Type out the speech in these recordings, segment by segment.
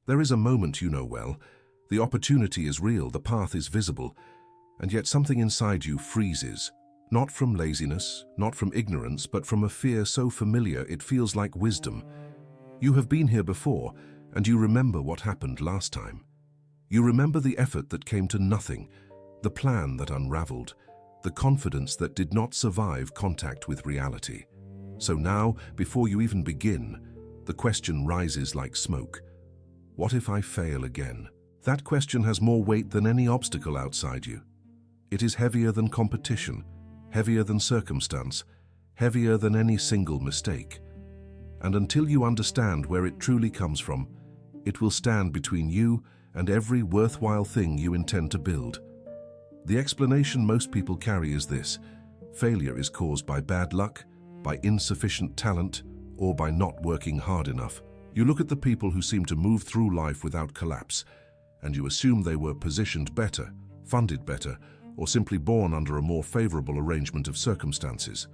There is a moment you know well. The opportunity is real, the path is visible, and yet something inside you freezes. Not from laziness, not from ignorance, but from a fear so familiar it feels like wisdom. You have been here before, and you remember what happened last time. You remember the effort that came to nothing, the plan that unraveled, the confidence that did not survive contact with reality. So now, before you even begin, the question rises like smoke. What if I fail again? That question has more weight than any obstacle outside you. It is heavier than competition, heavier than circumstance, heavier than any single mistake. And until you understand where it truly comes from, it will stand between you and every worthwhile thing you intend to build. The explanation most people carry is this: failure is caused by bad luck, by insufficient talent, or by not working hard enough. You look at the people who seem to move through life without collapse, and you assume they were positioned better, funded better, or simply born under a more favorable arrangement of circumstances.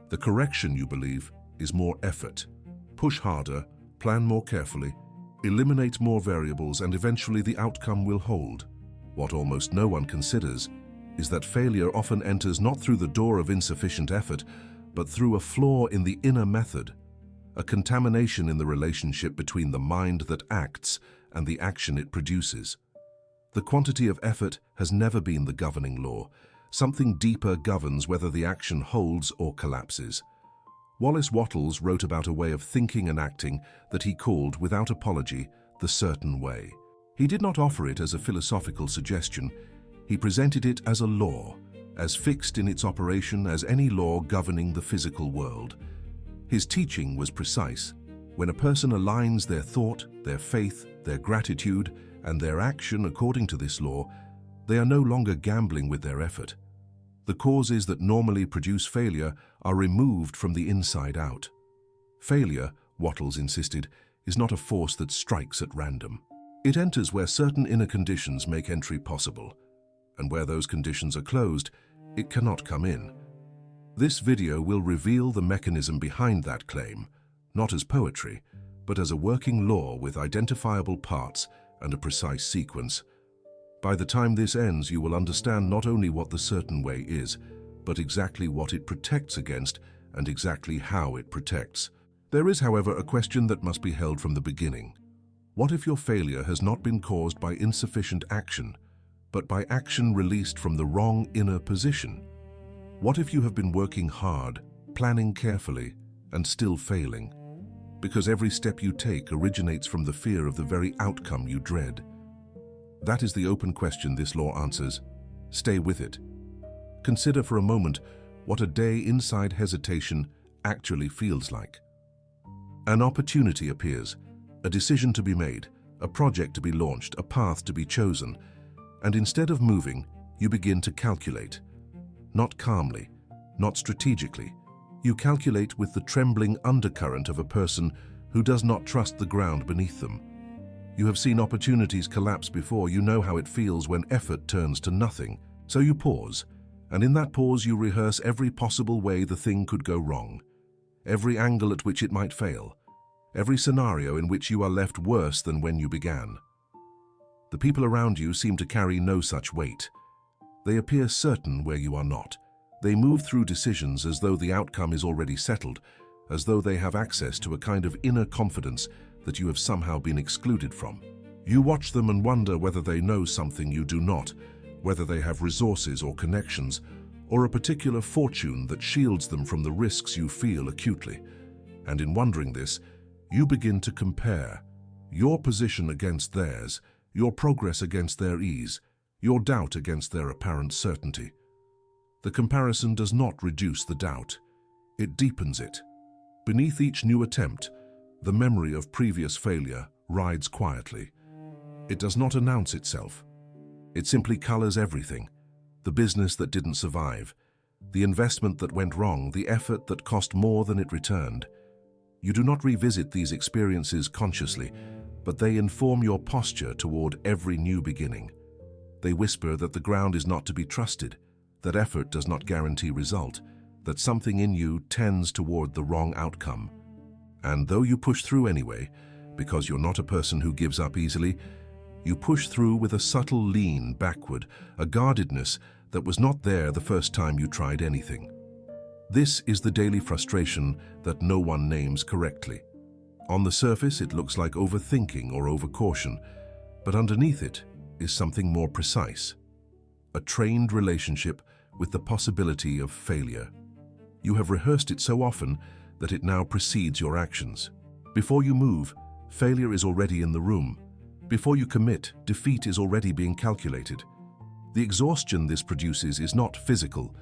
The correction, you believe, is more effort. Push harder, plan more carefully, eliminate more variables, and eventually the outcome will hold. What almost no one considers is that failure often enters not through the door of insufficient effort, but through a flaw in the inner method, a contamination in the relationship between the mind that acts and the action it produces. The quantity of effort has never been the governing law. Something deeper governs whether the action holds or collapses. Wallace Wattles wrote about a way of thinking and acting that he called, without apology, the certain way. He did not offer it as a philosophical suggestion. He presented it as a law, as fixed in its operation as any law governing the physical world. His teaching was precise. When a person aligns their thought, their faith, their gratitude, and their action according to this law, they are no longer gambling with their effort. The causes that normally produce failure are removed from the inside out. Failure, Wattles insisted, is not a force that strikes at random. It enters where certain inner conditions make entry possible, and where those conditions are closed, it cannot come in. This video will reveal the mechanism behind that claim, not as poetry, but as a working law with identifiable parts and a precise sequence. By the time this ends, you will understand not only what the certain way is, but exactly what it protects against and exactly how it protects. There is, however, a question that must be held from the beginning. What if your failure has not been caused by insufficient action, but by action released from the wrong inner position? What if you have been working hard, planning carefully, and still failing? Because every step you take originates from the fear of the very outcome you dread. That is the open question this law answers. Stay with it. Consider for a moment what a day inside hesitation actually feels like. An opportunity appears, a decision to be made, a project to be launched, a path to be chosen, and instead of moving, you begin to calculate. Not calmly, not strategically. You calculate with the trembling undercurrent of a person who does not trust the ground beneath them. You have seen opportunities collapse before. You know how it feels when effort turns to nothing. So you pause, and in that pause you rehearse every possible way the thing could go wrong, every angle at which it might fail, every scenario in which you are left worse than when you began. The people around you seem to carry no such weight. They appear certain where you are not. They move through decisions as though the outcome is already settled, as though they have access to a kind of inner confidence that you have somehow been excluded from. You watch them and wonder whether they know something you do not, whether they have resources or connections, or a particular fortune that shields them from the risks you feel acutely. And in wondering this, you begin to compare your position against theirs, your progress against their ease, your doubt against their apparent certainty. The comparison does not reduce the doubt. It deepens it. Beneath each new attempt, the memory of previous failure rides quietly. It does not announce itself. It simply colors everything. The business that didn't survive, the investment that went wrong, the effort that cost more than it returned. You do not revisit these experiences consciously, but they inform your posture toward every new beginning. They whisper that the ground is not to be trusted, that effort does not guarantee result, that something in you tends toward the wrong outcome. And though you push through anyway, Because you're not a person who gives up easily, you push through with a subtle lean backward, a guardedness that was not there the first time you tried anything. This is the daily frustration that no one names correctly. On the surface, it looks like overthinking or overcaution, but underneath it is something more precise. A trained relationship with the possibility of failure. You have rehearsed it so often that it now precedes your actions. Before you move, failure is already in the room. Before you commit, defeat is already being calculated. The exhaustion this produces is not physical.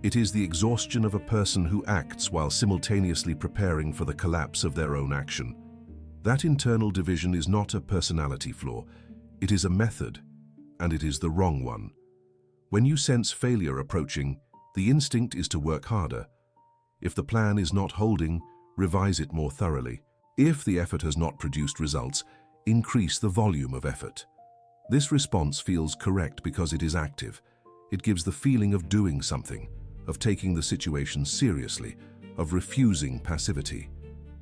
It is the exhaustion of a person who acts while simultaneously preparing for the collapse of their own action. That internal division is not a personality flaw. It is a method, and it is the wrong one. When you sense failure approaching, the instinct is to work harder. If the plan is not holding, revise it more thoroughly. If the effort has not produced results, increase the volume of effort. This response feels correct because it is active. It gives the feeling of doing something, of taking the situation seriously, of refusing passivity.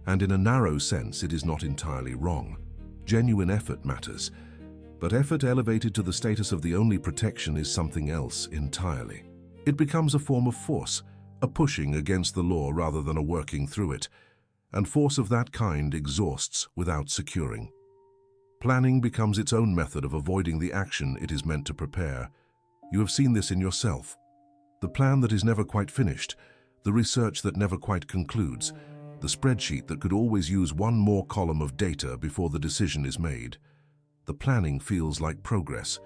And in a narrow sense, it is not entirely wrong. Genuine effort matters, but effort elevated to the status of the only protection is something else entirely. It becomes a form of force, a pushing against the law rather than a working through it, and force of that kind exhausts without securing. Planning becomes its own method of avoiding the action it is meant to prepare. You have seen this in yourself. The plan that is never quite finished, the research that never quite concludes, the spreadsheet that could always use one more column of data before the decision is made. The planning feels like progress.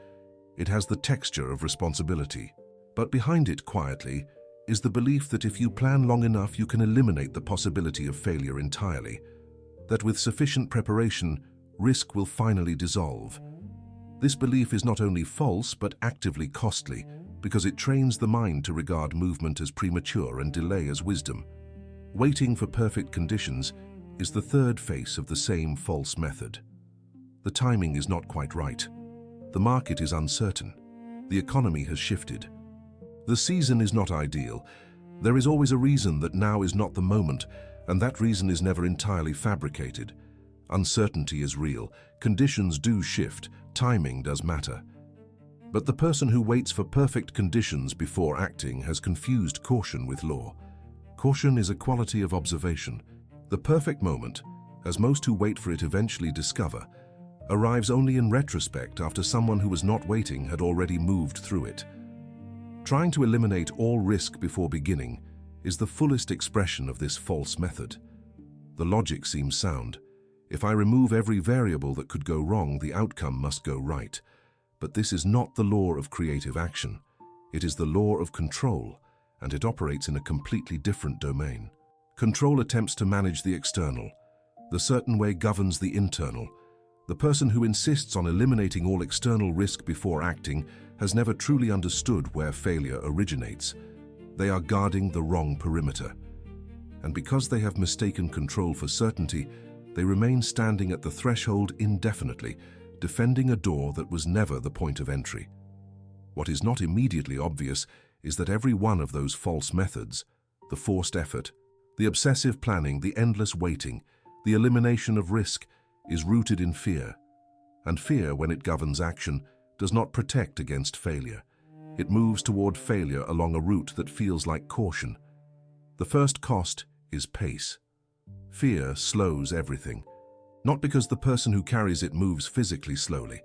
It has the texture of responsibility. But behind it quietly is the belief that if you plan long enough, you can eliminate the possibility of failure entirely. That with sufficient preparation, risk will finally dissolve. This belief is not only false, but actively costly, because it trains the mind to regard movement as premature and delay as wisdom. Waiting for perfect conditions is the third face of the same false method. The timing is not quite right. The market is uncertain. The economy has shifted. The season is not ideal. There is always a reason that now is not the moment, and that reason is never entirely fabricated. Uncertainty is real. Conditions do shift. Timing does matter. But the person who waits for perfect conditions before acting has confused caution with law. Caution is a quality of observation. The perfect moment, as most who wait for it eventually discover, arrives only in retrospect after someone who was not waiting had already moved through it. Trying to eliminate all risk before beginning is the fullest expression of this false method. The logic seems sound. If I remove every variable that could go wrong, the outcome must go right. But this is not the law of creative action. It is the law of control, and it operates in a completely different domain. Control attempts to manage the external. The certain way governs the internal. The person who insists on eliminating all external risk before acting has never truly understood where failure originates. They are guarding the wrong perimeter. And because they have mistaken control for certainty, they remain standing at the threshold indefinitely, defending a door that was never the point of entry. What is not immediately obvious is that every one of those false methods, the forced effort, the obsessive planning, the endless waiting, the elimination of risk, is rooted in fear. And fear, when it governs action, does not protect against failure. It moves toward failure along a route that feels like caution. The first cost is pace. Fear slows everything, not because the person who carries it moves physically slowly,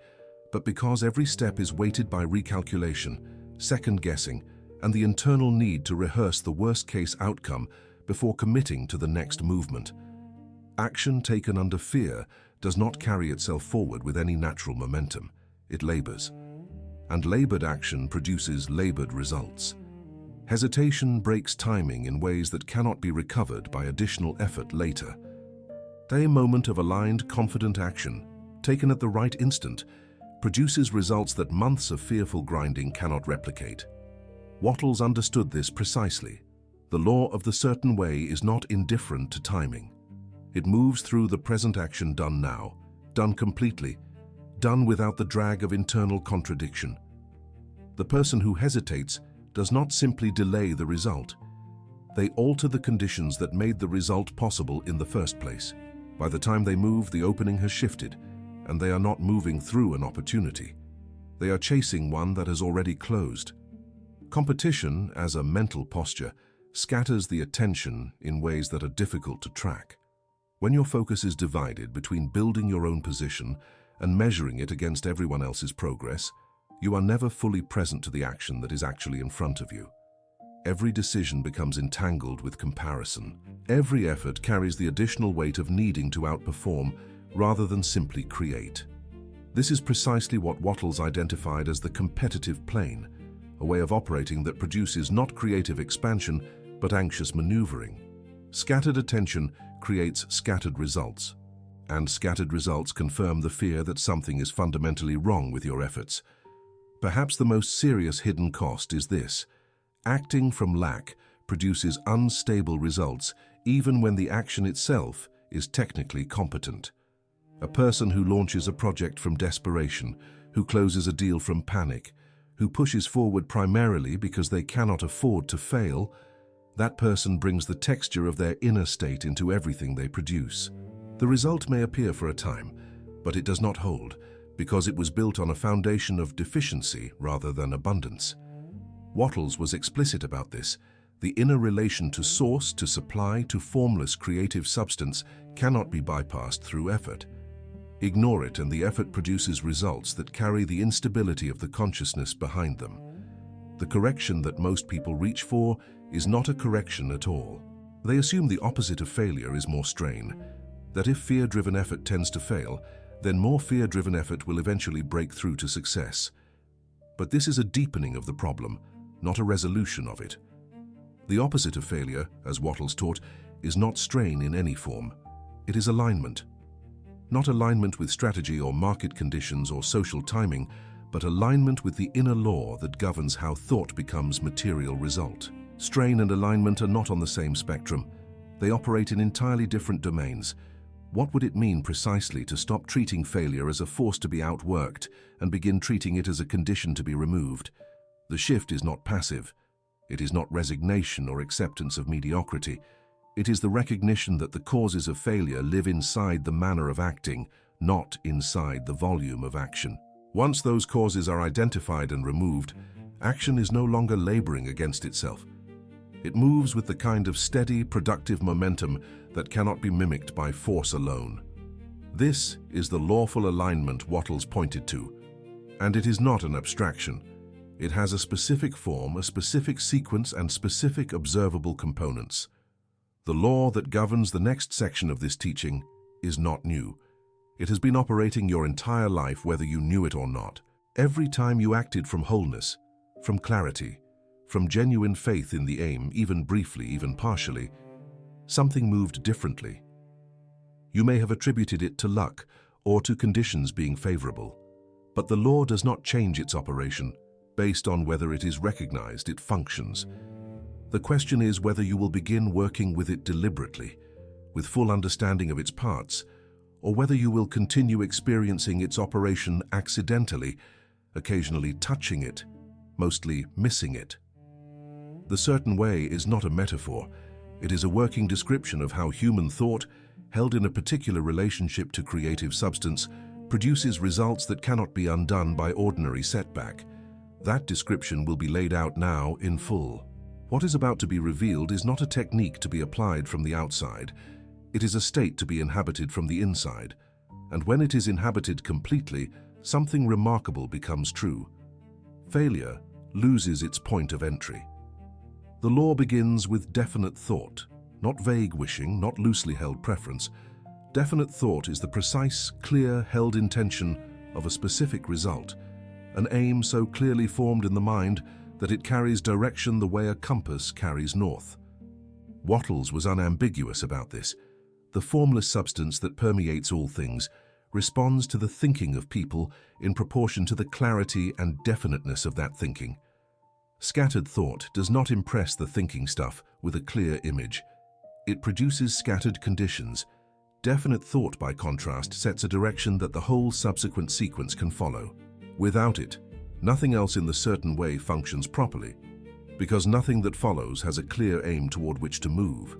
but because every step is weighted by recalculation, second-guessing, and the internal need to rehearse the worst-case outcome before committing to the next movement. Action taken under fear does not carry itself forward with any natural momentum. It labors. And labored action produces labored results. Hesitation breaks timing in ways that cannot be recovered by additional effort later. A moment of aligned, confident action, taken at the right instant, produces results that months of fearful grinding cannot replicate. Wattles understood this precisely. The law of the certain way is not indifferent to timing. It moves through the present action done now, done completely, done without the drag of internal contradiction. The person who hesitates does not simply delay the result. They alter the conditions that made the result possible in the first place. By the time they move, the opening has shifted, and they are not moving through an opportunity. They are chasing one that has already closed. Competition, as a mental posture, scatters the attention in ways that are difficult to track. When your focus is divided between building your own position and measuring it against everyone else's progress, you are never fully present to the action that is actually in front of you. Every decision becomes entangled with comparison. Every effort carries the additional weight of needing to outperform rather than simply create. This is precisely what Wattles identified as the competitive plane, a way of operating that produces not creative expansion, but anxious maneuvering. Scattered attention creates scattered results, and scattered results confirm the fear that something is fundamentally wrong with your efforts. Perhaps the most serious hidden cost is this: acting from lack produces unstable results even when the action itself is technically competent. A person who launches a project from desperation, who closes a deal from panic, who pushes forward primarily because they cannot afford to fail, that person brings the texture of their inner state into everything they produce. The result may appear for a time, but it does not hold, because it was built on a foundation of deficiency rather than abundance. Wattles was explicit about this. The inner relation to source, to supply, to formless creative substance cannot be bypassed through effort. Ignore it, and the effort produces results that carry the instability of the consciousness behind them. The correction that most people reach for is not a correction at all. They assume the opposite of failure is more strain, that if fear-driven effort tends to fail, then more fear-driven effort will eventually break through to success. But this is a deepening of the problem, not a resolution of it. The opposite of failure, as Wattles taught, is not strain in any form. It is alignment. Not alignment with strategy or market conditions or social timing, but alignment with the inner law that governs how thought becomes material result. Strain and alignment are not on the same spectrum. They operate in entirely different domains. What would it mean precisely to stop treating failure as a force to be outworked and begin treating it as a condition to be removed? The shift is not passive. It is not resignation or acceptance of mediocrity. It is the recognition that the causes of failure live inside the manner of acting, not inside the volume of action. Once those causes are identified and removed, action is no longer laboring against itself. It moves with the kind of steady, productive momentum that cannot be mimicked by force alone. This is the lawful alignment Wattles pointed to, and it is not an abstraction. It has a specific form, a specific sequence, and specific observable components. The law that governs the next section of this teaching is not new. It has been operating your entire life, whether you knew it or not. Every time you acted from wholeness, from clarity, from genuine faith in the aim, even briefly, even partially, something moved differently. You may have attributed it to luck or to conditions being favorable, but the law does not change its operation based on whether it is recognized. It functions. The question is whether you will begin working with it deliberately, with full understanding of its parts, or whether you will continue experiencing its operation accidentally, occasionally touching it, mostly missing it. The certain way is not a metaphor. It is a working description of how human thought, held in a particular relationship to creative substance, produces results that cannot be undone by ordinary setback. That description will be laid out now in full. What is about to be revealed is not a technique to be applied from the outside. It is a state to be inhabited from the inside. And when it is inhabited completely, something remarkable becomes true. Failure loses its point of entry. The law begins with definite thought, not vague wishing, not loosely held preference. Definite thought is the precise, clear, held intention of a specific result, an aim so clearly formed in the mind that it carries direction the way a compass carries north. Wattles was unambiguous about this. The formless substance that permeates all things responds to the thinking of people in proportion to the clarity and definiteness of that thinking. Scattered thought does not impress the thinking stuff with a clear image. It produces scattered conditions. Definite thought, by contrast, sets a direction that the whole subsequent sequence can follow. Without it, nothing else in the certain way functions properly, because nothing that follows has a clear aim toward which to move.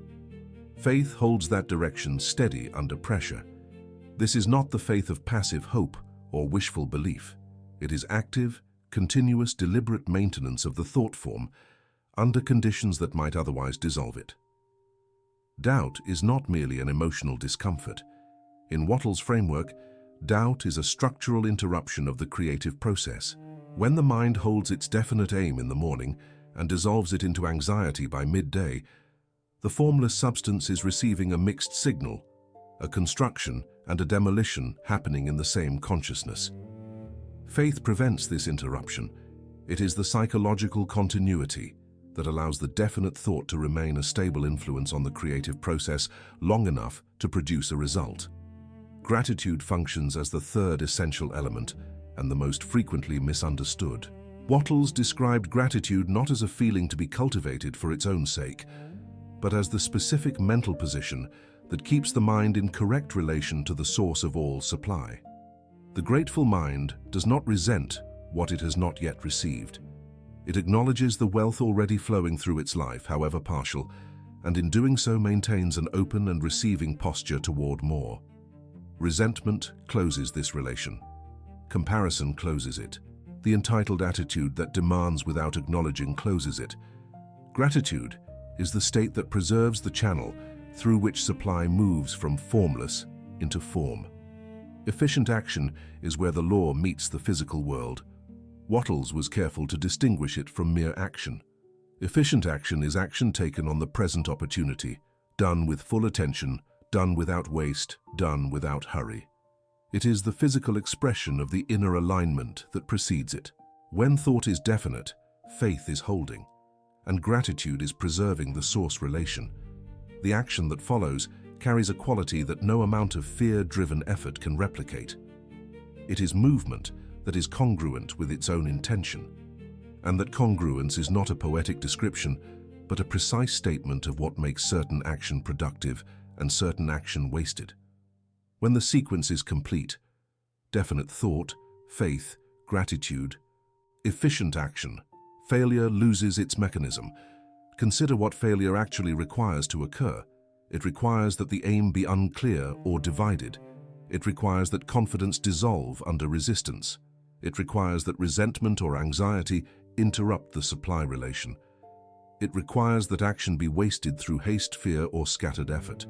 Faith holds that direction steady under pressure. This is not the faith of passive hope or wishful belief. It is active, continuous, deliberate maintenance of the thought form under conditions that might otherwise dissolve it. Doubt is not merely an emotional discomfort. In Wattles' framework, doubt is a structural interruption of the creative process. When the mind holds its definite aim in the morning and dissolves it into anxiety by midday, the formless substance is receiving a mixed signal, a construction and a demolition happening in the same consciousness. Faith prevents this interruption. It is the psychological continuity that allows the definite thought to remain a stable influence on the creative process long enough to produce a result. Gratitude functions as the third essential element and the most frequently misunderstood. Wattles described gratitude not as a feeling to be cultivated for its own sake, but as the specific mental position that keeps the mind in correct relation to the source of all supply. The grateful mind does not resent what it has not yet received. It acknowledges the wealth already flowing through its life, however partial, and in doing so maintains an open and receiving posture toward more. Resentment closes this relation. Comparison closes it. The entitled attitude that demands without acknowledging closes it. Gratitude is the state that preserves the channel through which supply moves from formless into form. Efficient action is where the law meets the physical world. Wattles was careful to distinguish it from mere action. Efficient action is action taken on the present opportunity, done with full attention, done without waste, done without hurry. It is the physical expression of the inner alignment that precedes it. When thought is definite, faith is holding, and gratitude is preserving the source relation. The action that follows carries a quality that no amount of fear-driven effort can replicate. It is movement that is congruent with its own intention, and that congruence is not a poetic description, but a precise statement of what makes certain action productive and certain action wasted. When the sequence is complete, definite thought, faith, gratitude, efficient action, failure loses its mechanism. Consider what failure actually requires to occur. It requires that the aim be unclear or divided. It requires that confidence dissolve under resistance. It requires that resentment or anxiety interrupt the supply relation. It requires that action be wasted through haste, fear, or scattered effort.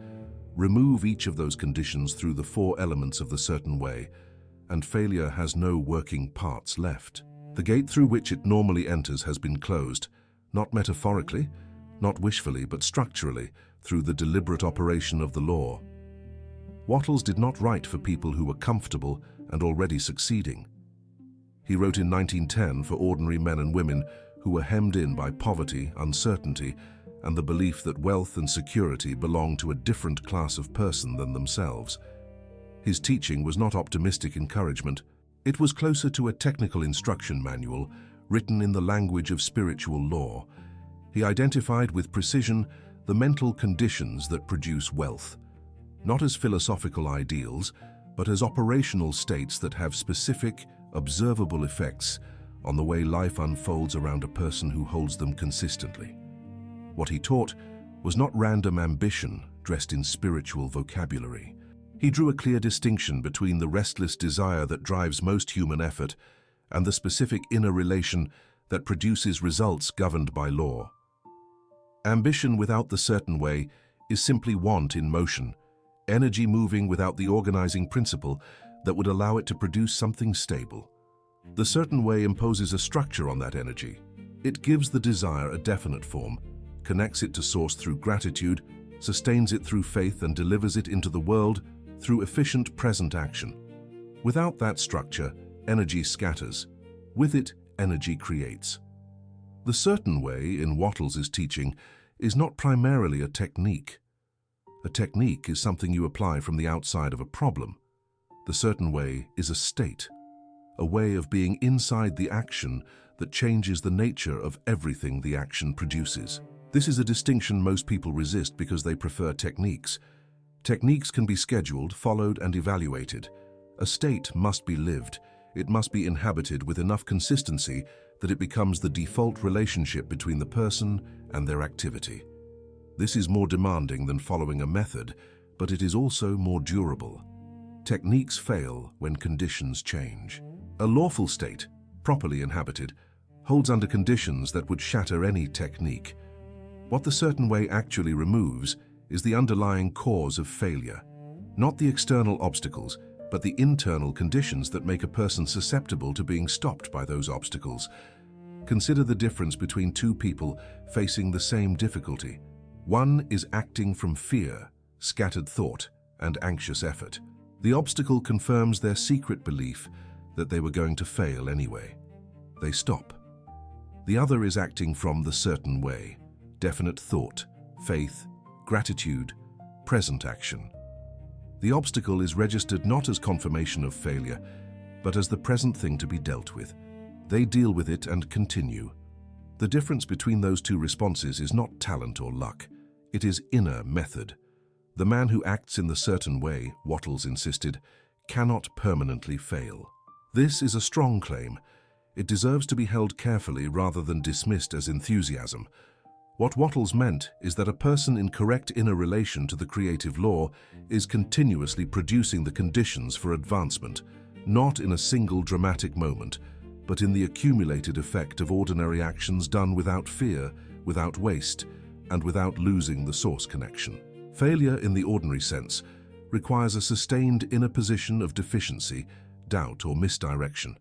Remove each of those conditions through the four elements of the certain way, and failure has no working parts left. The gate through which it normally enters has been closed, not metaphorically, not wishfully, but structurally, through the deliberate operation of the law. Wattles did not write for people who were comfortable and already succeeding. He wrote in 1910 for ordinary men and women who were hemmed in by poverty, uncertainty, and the belief that wealth and security belonged to a different class of person than themselves. His teaching was not optimistic encouragement. It was closer to a technical instruction manual written in the language of spiritual law. He identified with precision the mental conditions that produce wealth, not as philosophical ideals, but as operational states that have specific, observable effects on the way life unfolds around a person who holds them consistently. What he taught was not random ambition dressed in spiritual vocabulary. He drew a clear distinction between the restless desire that drives most human effort and the specific inner relation that produces results governed by law. Ambition without the certain way is simply want in motion, energy moving without the organizing principle that would allow it to produce something stable. The certain way imposes a structure on that energy. It gives the desire a definite form, connects it to source through gratitude, sustains it through faith, and delivers it into the world through efficient present action. Without that structure, energy scatters. With it, energy creates. The certain way, in Wattles' teaching, is not primarily a technique. A technique is something you apply from the outside of a problem. The certain way is a state, a way of being inside the action that changes the nature of everything the action produces. This is a distinction most people resist because they prefer techniques. Techniques can be scheduled, followed, and evaluated. A state must be lived. It must be inhabited with enough consistency that it becomes the default relationship between the person and their activity. This is more demanding than following a method, but it is also more durable. Techniques fail when conditions change. A lawful state, properly inhabited, holds under conditions that would shatter any technique. What the certain way actually removes is the underlying cause of failure, not the external obstacles, but the internal conditions that make a person susceptible to being stopped by those obstacles. Consider the difference between two people facing the same difficulty. One is acting from fear, scattered thought, and anxious effort. The obstacle confirms their secret belief that they were going to fail anyway. They stop. The other is acting from the certain way, definite thought, faith, gratitude, present action. The obstacle is registered not as confirmation of failure, but as the present thing to be dealt with. They deal with it and continue. The difference between those two responses is not talent or luck. It is inner method. The man who acts in the certain way, Wattles insisted, cannot permanently fail. This is a strong claim. It deserves to be held carefully rather than dismissed as enthusiasm. What Wattles meant is that a person in correct inner relation to the creative law is continuously producing the conditions for advancement, not in a single dramatic moment, but in the accumulated effect of ordinary actions done without fear, without waste, and without losing the source connection. Failure in the ordinary sense requires a sustained inner position of deficiency, doubt, or misdirection.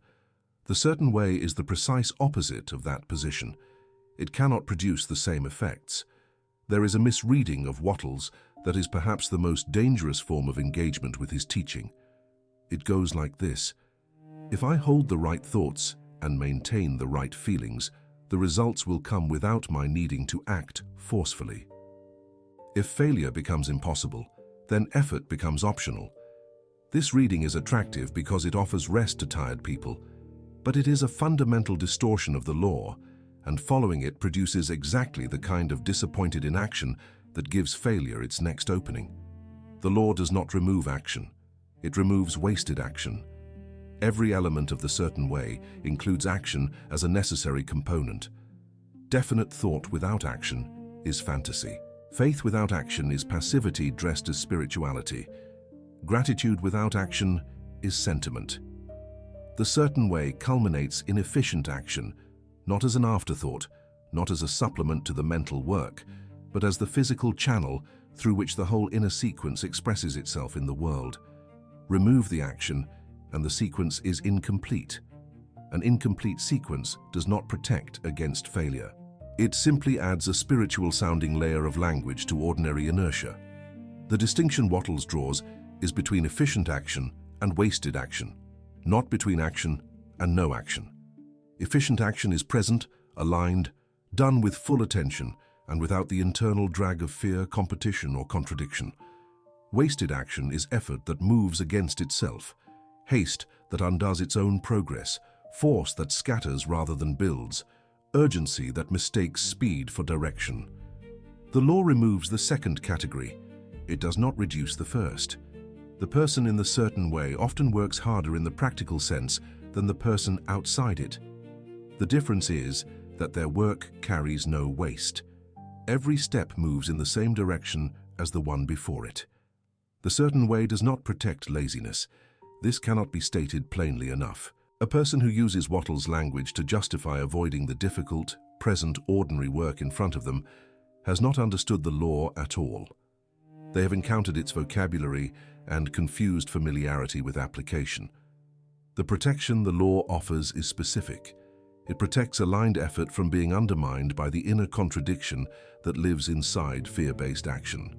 The certain way is the precise opposite of that position. It cannot produce the same effects. There is a misreading of Wattles that is perhaps the most dangerous form of engagement with his teaching. It goes like this: if I hold the right thoughts and maintain the right feelings, the results will come without my needing to act forcefully. If failure becomes impossible, then effort becomes optional. This reading is attractive because it offers rest to tired people, but it is a fundamental distortion of the law, and following it produces exactly the kind of disappointed inaction that gives failure its next opening. The law does not remove action. It removes wasted action. Every element of the certain way includes action as a necessary component. Definite thought without action is fantasy. Faith without action is passivity dressed as spirituality. Gratitude without action is sentiment. The certain way culminates in efficient action, not as an afterthought, not as a supplement to the mental work, but as the physical channel through which the whole inner sequence expresses itself in the world. Remove the action, and the sequence is incomplete. An incomplete sequence does not protect against failure. It simply adds a spiritual-sounding layer of language to ordinary inertia. The distinction Wattles draws is between efficient action and wasted action, not between action and no action. Efficient action is present, aligned, done with full attention, and without the internal drag of fear, competition, or contradiction. Wasted action is effort that moves against itself, haste that undoes its own progress, force that scatters rather than builds, urgency that mistakes speed for direction. The law removes the second category. It does not reduce the first. The person in the certain way often works harder in the practical sense than the person outside it. The difference is that their work carries no waste. Every step moves in the same direction as the one before it. The certain way does not protect laziness. This cannot be stated plainly enough. A person who uses Wattles' language to justify avoiding the difficult, present, ordinary work in front of them has not understood the law at all. They have encountered its vocabulary and confused familiarity with application. The protection the law offers is specific. It protects aligned effort from being undermined by the inner contradiction that lives inside fear-based action.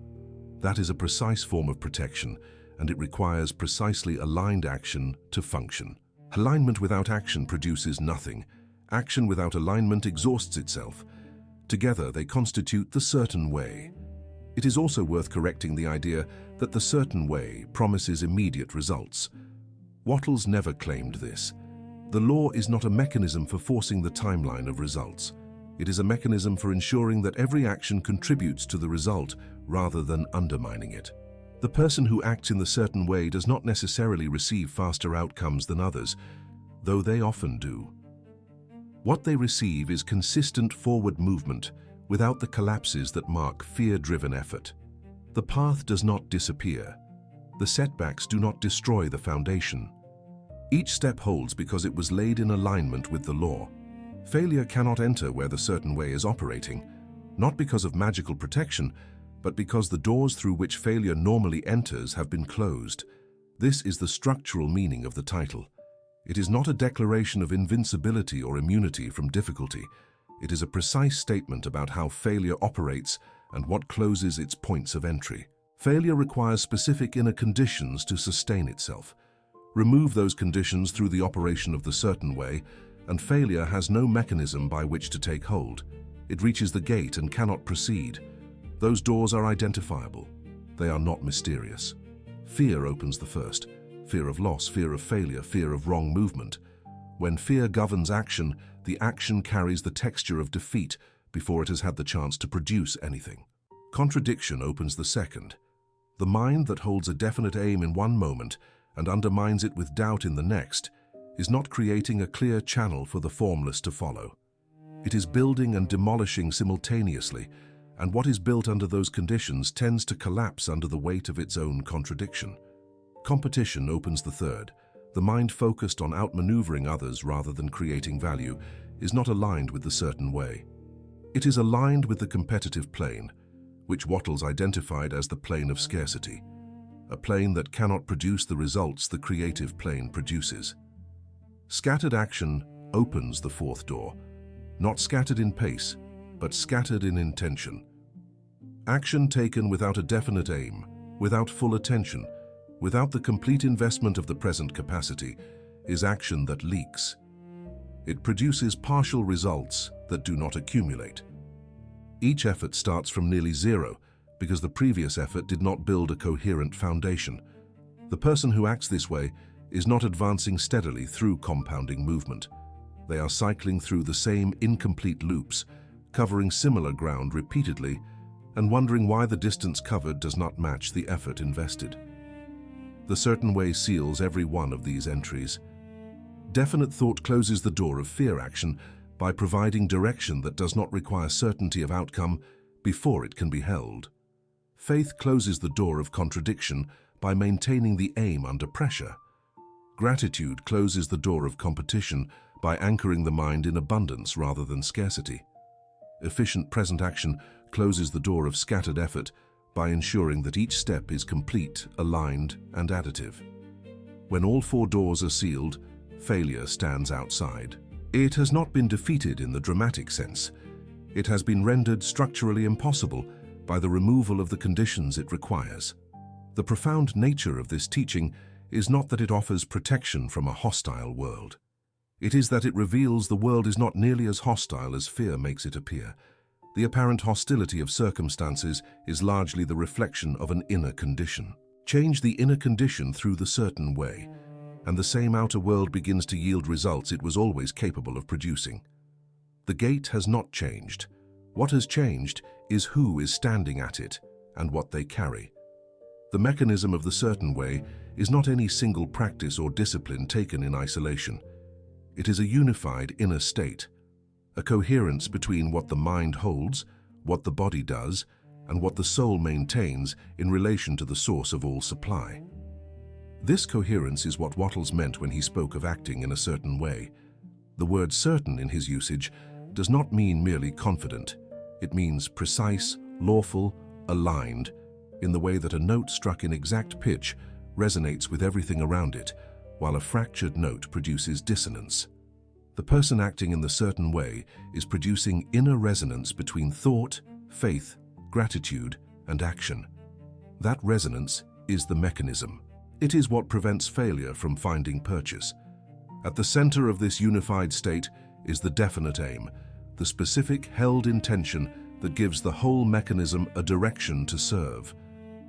That is a precise form of protection, and it requires precisely aligned action to function. Alignment without action produces nothing. Action without alignment exhausts itself. Together they constitute the certain way. It is also worth correcting the idea that the certain way promises immediate results. Wattles never claimed this. The law is not a mechanism for forcing the timeline of results. It is a mechanism for ensuring that every action contributes to the result rather than undermining it. The person who acts in the certain way does not necessarily receive faster outcomes than others, though they often do. What they receive is consistent forward movement, without the collapses that mark fear-driven effort. The path does not disappear. The setbacks do not destroy the foundation. Each step holds because it was laid in alignment with the law. Failure cannot enter where the certain way is operating, not because of magical protection, but because the doors through which failure normally enters have been closed. This is the structural meaning of the title. It is not a declaration of invincibility or immunity from difficulty. It is a precise statement about how failure operates and what closes its points of entry. Failure requires specific inner conditions to sustain itself. Remove those conditions through the operation of the certain way, and failure has no mechanism by which to take hold. It reaches the gate and cannot proceed. Those doors are identifiable. They are not mysterious. Fear opens the first. Fear of loss, fear of failure, fear of wrong movement. When fear governs action, the action carries the texture of defeat before it has had the chance to produce anything. Contradiction opens the second. The mind that holds a definite aim in one moment and undermines it with doubt in the next is not creating a clear channel for the formless to follow. It is building and demolishing simultaneously, and what is built under those conditions tends to collapse under the weight of its own contradiction. Competition opens the third. The mind focused on outmaneuvering others rather than creating value is not aligned with the certain way. It is aligned with the competitive plane, which Wattles identified as the plane of scarcity, a plane that cannot produce the results the creative plane produces. Scattered action opens the fourth door, not scattered in pace, but scattered in intention. Action taken without a definite aim, without full attention, without the complete investment of the present capacity, is action that leaks. It produces partial results that do not accumulate. Each effort starts from nearly zero because the previous effort did not build a coherent foundation. The person who acts this way is not advancing steadily through compounding movement. They are cycling through the same incomplete loops, covering similar ground repeatedly, and wondering why the distance covered does not match the effort invested. The certain way seals every one of these entries. Definite thought closes the door of fear action by providing direction that does not require certainty of outcome before it can be held. Faith closes the door of contradiction by maintaining the aim under pressure. Gratitude closes the door of competition by anchoring the mind in abundance rather than scarcity. Efficient present action closes the door of scattered effort by ensuring that each step is complete, aligned, and additive. When all four doors are sealed, failure stands outside. It has not been defeated in the dramatic sense. It has been rendered structurally impossible by the removal of the conditions it requires. The profound nature of this teaching is not that it offers protection from a hostile world. It is that it reveals the world is not nearly as hostile as fear makes it appear. The apparent hostility of circumstances is largely the reflection of an inner condition. Change the inner condition through the certain way, and the same outer world begins to yield results it was always capable of producing. The gate has not changed. What has changed is who is standing at it and what they carry. The mechanism of the certain way is not any single practice or discipline taken in isolation. It is a unified inner state, a coherence between what the mind holds, what the body does, and what the soul maintains in relation to the source of all supply. This coherence is what Wattles meant when he spoke of acting in a certain way. The word certain in his usage does not mean merely confident. It means precise, lawful, aligned, in the way that a note struck in exact pitch resonates with everything around it, while a fractured note produces dissonance. The person acting in the certain way is producing inner resonance between thought, faith, gratitude, and action. That resonance is the mechanism. It is what prevents failure from finding purchase. At the center of this unified state is the definite aim, the specific held intention that gives the whole mechanism a direction to serve.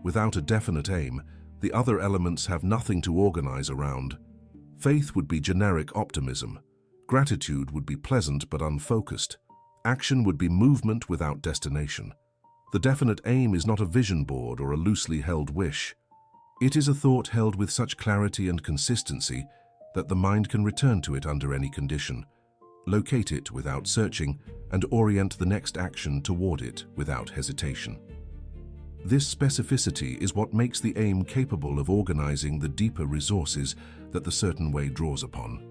Without a definite aim, the other elements have nothing to organize around. Faith would be generic optimism. Gratitude would be pleasant but unfocused. Action would be movement without destination. The definite aim is not a vision board or a loosely held wish. It is a thought held with such clarity and consistency that the mind can return to it under any condition. locate it without searching, and orient the next action toward it without hesitation. This specificity is what makes the aim capable of organizing the deeper resources that the certain way draws upon.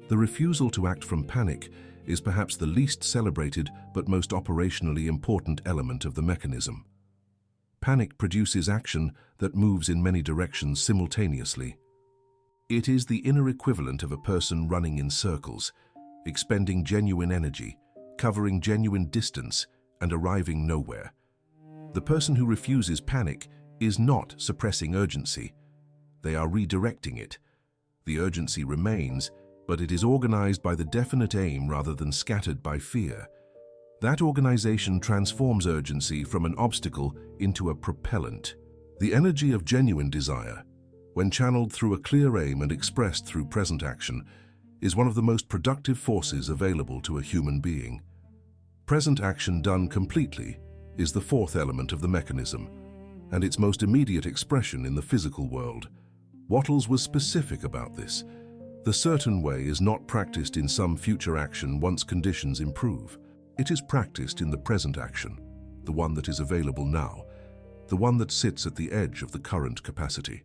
The refusal to act from panic is perhaps the least celebrated but most operationally important element of the mechanism. Panic produces action that moves in many directions simultaneously. It is the inner equivalent of a person running in circles, expending genuine energy, covering genuine distance, and arriving nowhere. The person who refuses panic is not suppressing urgency. They are redirecting it. The urgency remains, but it is organized by the definite aim rather than scattered by fear. That organization transforms urgency from an obstacle into a propellant. The energy of genuine desire, when channeled through a clear aim and expressed through present action, is one of the most productive forces available to a human being. Present action done completely is the fourth element of the mechanism, and its most immediate expression in the physical world. Wattles was specific about this. The certain way is not practiced in some future action once conditions improve. It is practiced in the present action, the one that is available now, the one that sits at the edge of the current capacity.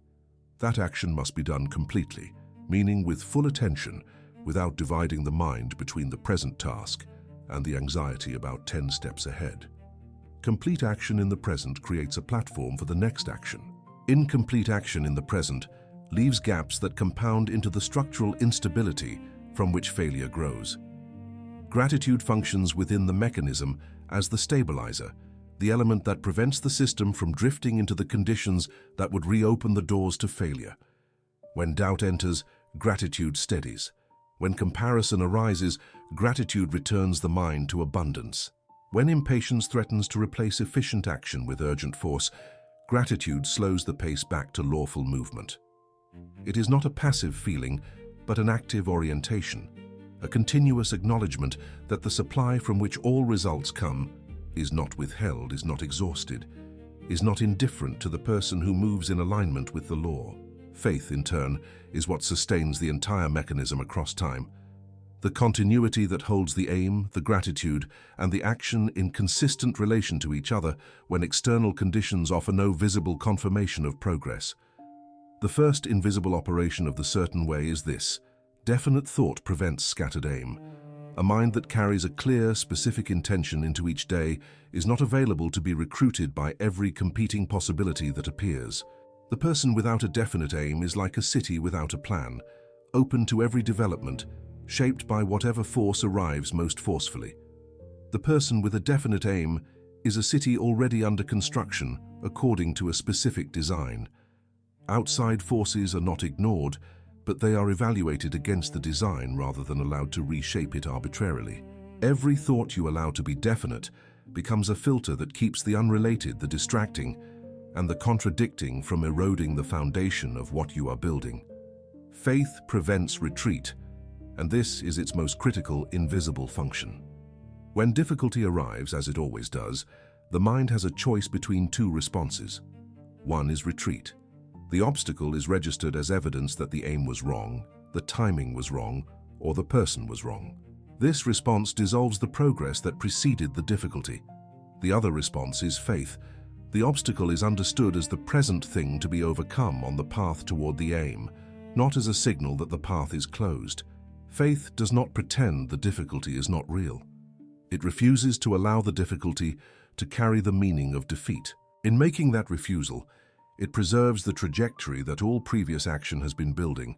That action must be done completely, meaning with full attention, without dividing the mind between the present task and the anxiety about 10 steps ahead. Complete action in the present creates a platform for the next action. Incomplete action in the present leaves gaps that compound into the structural instability from which failure grows. Gratitude functions within the mechanism as the stabilizer, the element that prevents the system from drifting into the conditions that would reopen the doors to failure. When doubt enters, gratitude steadies. When comparison arises, gratitude returns the mind to abundance. When impatience threatens to replace efficient action with urgent force, gratitude slows the pace back to lawful movement. It is not a passive feeling, but an active orientation, a continuous acknowledgement that the supply from which all results come is not withheld, is not exhausted, is not indifferent to the person who moves in alignment with the law. Faith, in turn, is what sustains the entire mechanism across time. The continuity that holds the aim, the gratitude, and the action in consistent relation to each other when external conditions offer no visible confirmation of progress. The first invisible operation of the certain way is this: definite thought prevents scattered aim. A mind that carries a clear, specific intention into each day is not available to be recruited by every competing possibility that appears. The person without a definite aim is like a city without a plan, open to every development, shaped by whatever force arrives most forcefully. The person with a definite aim is a city already under construction according to a specific design. Outside forces are not ignored, but they are evaluated against the design rather than allowed to reshape it arbitrarily. Every thought you allow to be definite becomes a filter that keeps the unrelated, the distracting, and the contradicting from eroding the foundation of what you are building. Faith prevents retreat, and this is its most critical, invisible function. When difficulty arrives, as it always does, the mind has a choice between two responses. One is retreat. The obstacle is registered as evidence that the aim was wrong, the timing was wrong, or the person was wrong. This response dissolves the progress that preceded the difficulty. The other response is faith. The obstacle is understood as the present thing to be overcome on the path toward the aim, not as a signal that the path is closed. Faith does not pretend the difficulty is not real. It refuses to allow the difficulty to carry the meaning of defeat. In making that refusal, it preserves the trajectory that all previous action has been building.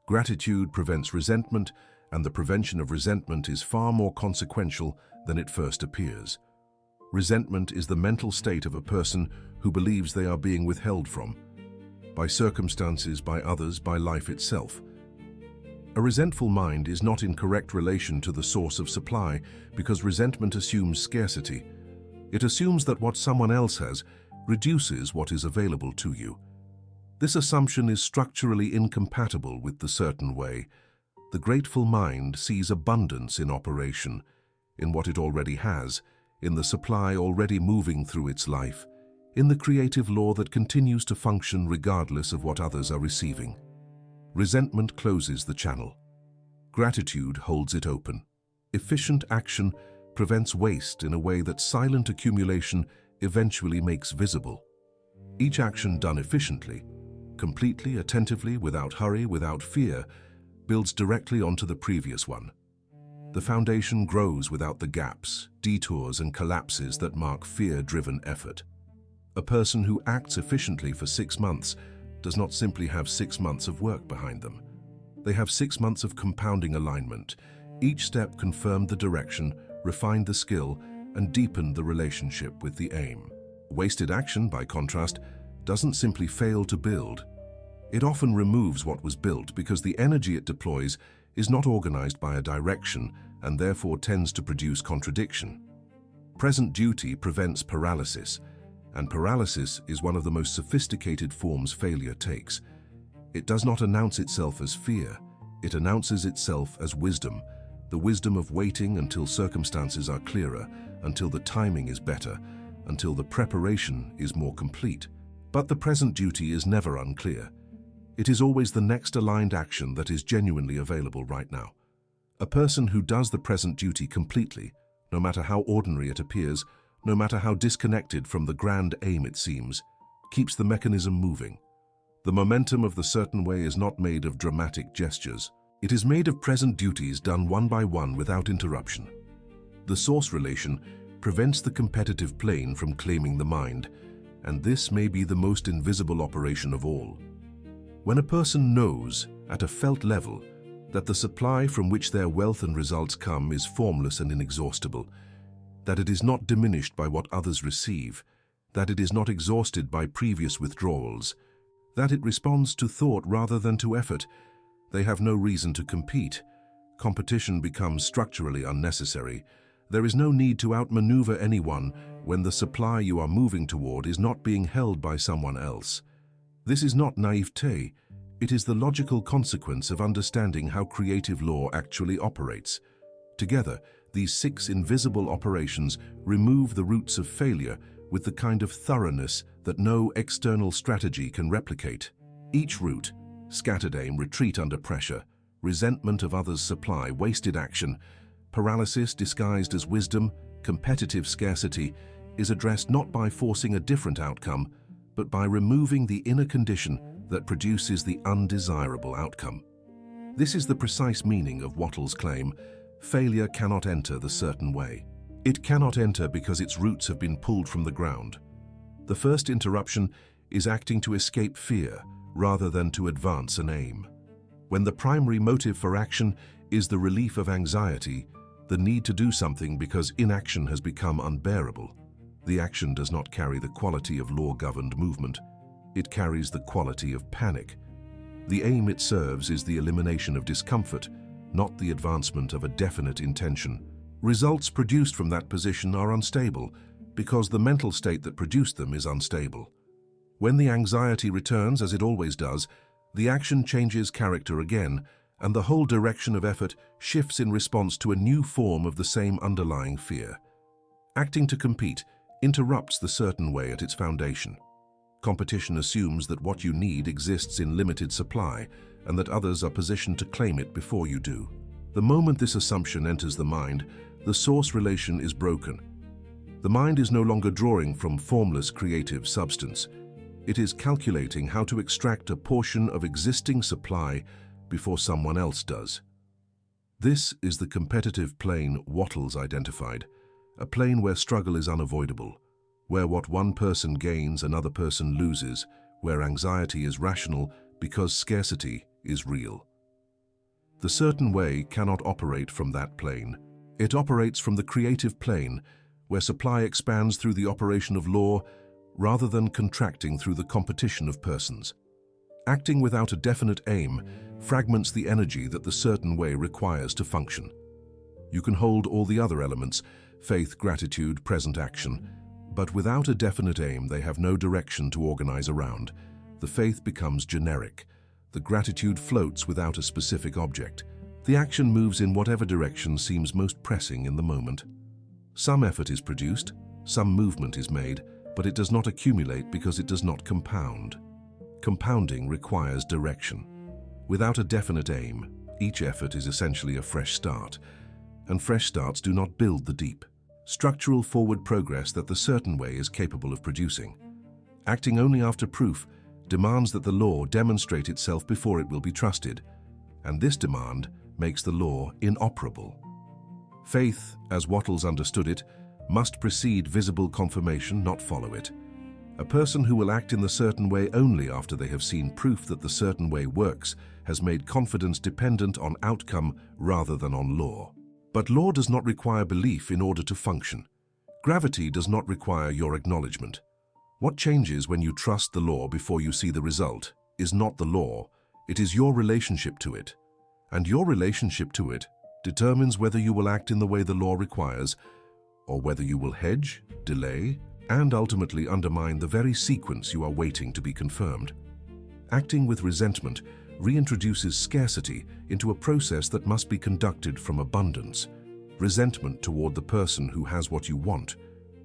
Gratitude prevents resentment, and the prevention of resentment is far more consequential than it first appears. Resentment is the mental state of a person who believes they are being withheld from, by circumstances, by others, by life itself. A resentful mind is not in correct relation to the source of supply because resentment assumes scarcity. It assumes that what someone else has reduces what is available to you. This assumption is structurally incompatible with the certain way. The grateful mind sees abundance in operation, in what it already has, in the supply already moving through its life, in the creative law that continues to function regardless of what others are receiving. Resentment closes the channel. Gratitude holds it open. Efficient action prevents waste in a way that silent accumulation eventually makes visible. Each action done efficiently, completely, attentively, without hurry, without fear, builds directly onto the previous one. The foundation grows without the gaps, detours, and collapses that mark fear-driven effort. A person who acts efficiently for 6 months does not simply have 6 months of work behind them. They have 6 months of compounding alignment. Each step confirmed the direction, refined the skill, and deepened the relationship with the aim. Wasted action, by contrast, doesn't simply fail to build. It often removes what was built because the energy it deploys is not organized by a direction and therefore tends to produce contradiction. Present duty prevents paralysis, and paralysis is one of the most sophisticated forms failure takes. It does not announce itself as fear, it announces itself as wisdom, the wisdom of waiting until circumstances are clearer, until the timing is better, until the preparation is more complete. But the present duty is never unclear. It is always the next aligned action that is genuinely available right now. A person who does the present duty completely, no matter how ordinary it appears, no matter how disconnected from the grand aim it seems, keeps the mechanism moving. The momentum of the certain way is not made of dramatic gestures. It is made of present duties done one by one without interruption. The source relation prevents the competitive plane from claiming the mind, and this may be the most invisible operation of all. When a person knows, at a felt level, that the supply from which their wealth and results come is formless and inexhaustible, that it is not diminished by what others receive, that it is not exhausted by previous withdrawals, that it responds to thought rather than to effort, they have no reason to compete. Competition becomes structurally unnecessary. There is no need to outmaneuver anyone when the supply you are moving toward is not being held by someone else. This is not naivete. It is the logical consequence of understanding how creative law actually operates. Together, these 6 invisible operations remove the roots of failure with the kind of thoroughness that no external strategy can replicate. Each root, scattered aim, retreat under pressure, resentment of others' supply, wasted action, paralysis disguised as wisdom, competitive scarcity, is addressed not by forcing a different outcome, but by removing the inner condition that produces the undesirable outcome. This is the precise meaning of Wattles' claim, failure cannot enter the certain way. It cannot enter because its roots have been pulled from the ground. The first interruption is acting to escape fear rather than to advance an aim. When the primary motive for action is the relief of anxiety, the need to do something because inaction has become unbearable, the action does not carry the quality of law-governed movement. It carries the quality of panic. The aim it serves is the elimination of discomfort, not the advancement of a definite intention. Results produced from that position are unstable because the mental state that produced them is unstable. When the anxiety returns, as it always does, the action changes character again, and the whole direction of effort shifts in response to a new form of the same underlying fear. Acting to compete interrupts the certain way at its foundation. Competition assumes that what you need exists in limited supply and that others are positioned to claim it before you do. The moment this assumption enters the mind, the source relation is broken. The mind is no longer drawing from formless creative substance. It is calculating how to extract a portion of existing supply before someone else does. This is the competitive plane Wattles identified, a plane where struggle is unavoidable, where what one person gains another person loses, where anxiety is rational because scarcity is real. The certain way cannot operate from that plane. It operates from the creative plane, where supply expands through the operation of law rather than contracting through the competition of persons. Acting without a definite aim fragments the energy that the certain way requires to function. You can hold all the other elements, faith, gratitude, present action, but without a definite aim they have no direction to organize around. The faith becomes generic. The gratitude floats without a specific object. The action moves in whatever direction seems most pressing in the moment. Some effort is produced, some movement is made, but it does not accumulate because it does not compound. Compounding requires direction. Without a definite aim, each effort is essentially a fresh start. and fresh starts do not build the deep, structural forward progress that the certain way is capable of producing. Acting only after proof demands that the law demonstrate itself before it will be trusted, and this demand makes the law inoperable. Faith, as Wattles understood it, must precede visible confirmation, not follow it. A person who will act in the certain way only after they have seen proof that the certain way works has made confidence dependent on outcome rather than on law. But law does not require belief in order to function. Gravity does not require your acknowledgement. What changes when you trust the law before you see the result is not the law, it is your relationship to it. And your relationship to it determines whether you will act in the way the law requires, or whether you will hedge, delay, and ultimately undermine the very sequence you are waiting to be confirmed. Acting with resentment reintroduces scarcity into a process that must be conducted from abundance. Resentment toward the person who has what you want.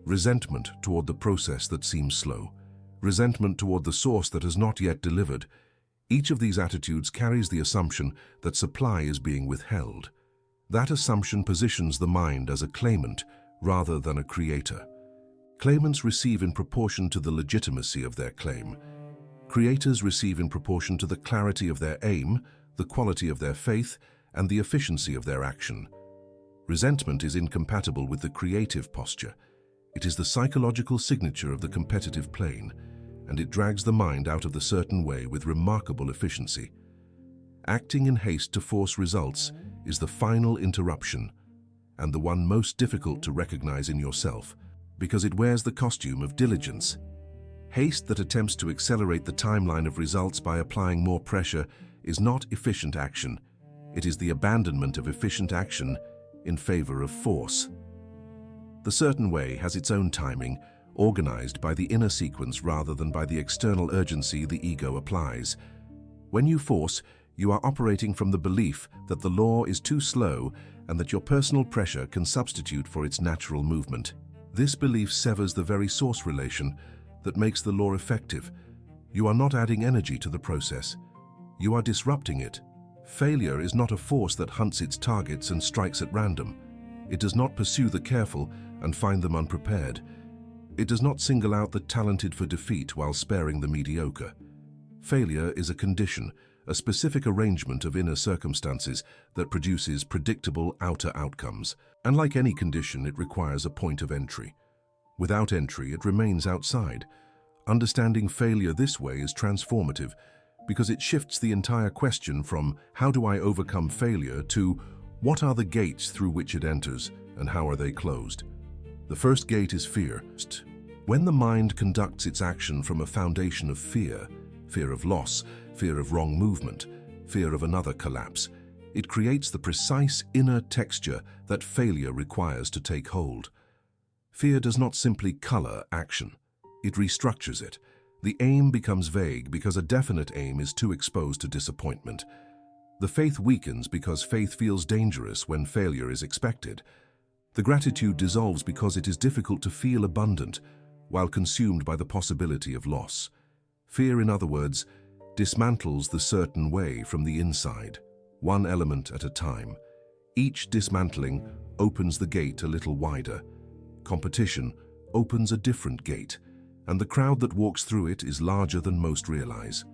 Resentment toward the process that seems slow. Resentment toward the source that has not yet delivered. Each of these attitudes carries the assumption that supply is being withheld. That assumption positions the mind as a claimant rather than a creator. Claimants receive in proportion to the legitimacy of their claim. Creators receive in proportion to the clarity of their aim, the quality of their faith, and the efficiency of their action. Resentment is incompatible with the creative posture. It is the psychological signature of the competitive plane, and it drags the mind out of the certain way with remarkable efficiency. Acting in haste to force results is the final interruption, and the one most difficult to recognize in yourself, because it wears the costume of diligence. Haste that attempts to accelerate the timeline of results by applying more pressure is not efficient action. It is the abandonment of efficient action in favor of force. The certain way has its own timing, organized by the inner sequence rather than by the external urgency the ego applies. When you force, you are operating from the belief that the law is too slow and that your personal pressure can substitute for its natural movement. This belief severs the very source relation that makes the law effective. You are not adding energy to the process. You are disrupting it. Failure is not a force that hunts its targets and strikes at random. It does not pursue the careful and find them unprepared. It does not single out the talented for defeat while sparing the mediocre. Failure is a condition, a specific arrangement of inner circumstances that produces predictable outer outcomes. And like any condition, it requires a point of entry. Without entry, it remains outside. Understanding failure this way is transformative because it shifts the entire question from how do I overcome failure to what are the gates through which it enters and how are they closed. The first gate is fear. When the mind conducts its action from a foundation of fear, fear of loss, fear of wrong movement, fear of another collapse, it creates the precise inner texture that failure requires to take hold. Fear does not simply color action, it restructures it. The aim becomes vague because a definite aim is too exposed to disappointment. The faith weakens because faith feels dangerous when failure is expected. The gratitude dissolves because it is difficult to feel abundant while consumed by the possibility of loss. Fear, in other words, dismantles the certain way from the inside, one element at a time. Each dismantling opens the gate a little wider. Competition opens a different gate, and the crowd that walks through it is larger than most realize.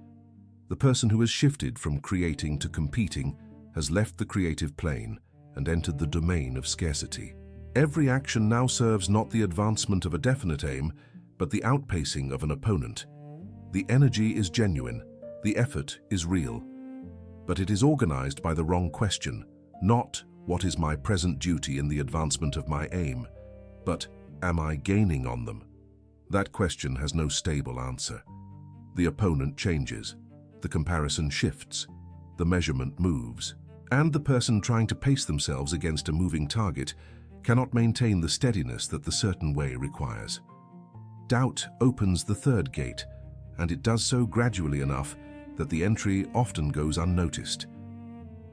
The person who has shifted from creating to competing has left the creative plane and entered the domain of scarcity. Every action now serves not the advancement of a definite aim, but the outpacing of an opponent. The energy is genuine, the effort is real, but it is organized by the wrong question, not what is my present duty in the advancement of my aim, but am I gaining on them? That question has no stable answer. The opponent changes, the comparison shifts, the measurement moves, and the person trying to pace themselves against a moving target cannot maintain the steadiness that the certain way requires. Doubt opens the third gate, and it does so gradually enough that the entry often goes unnoticed.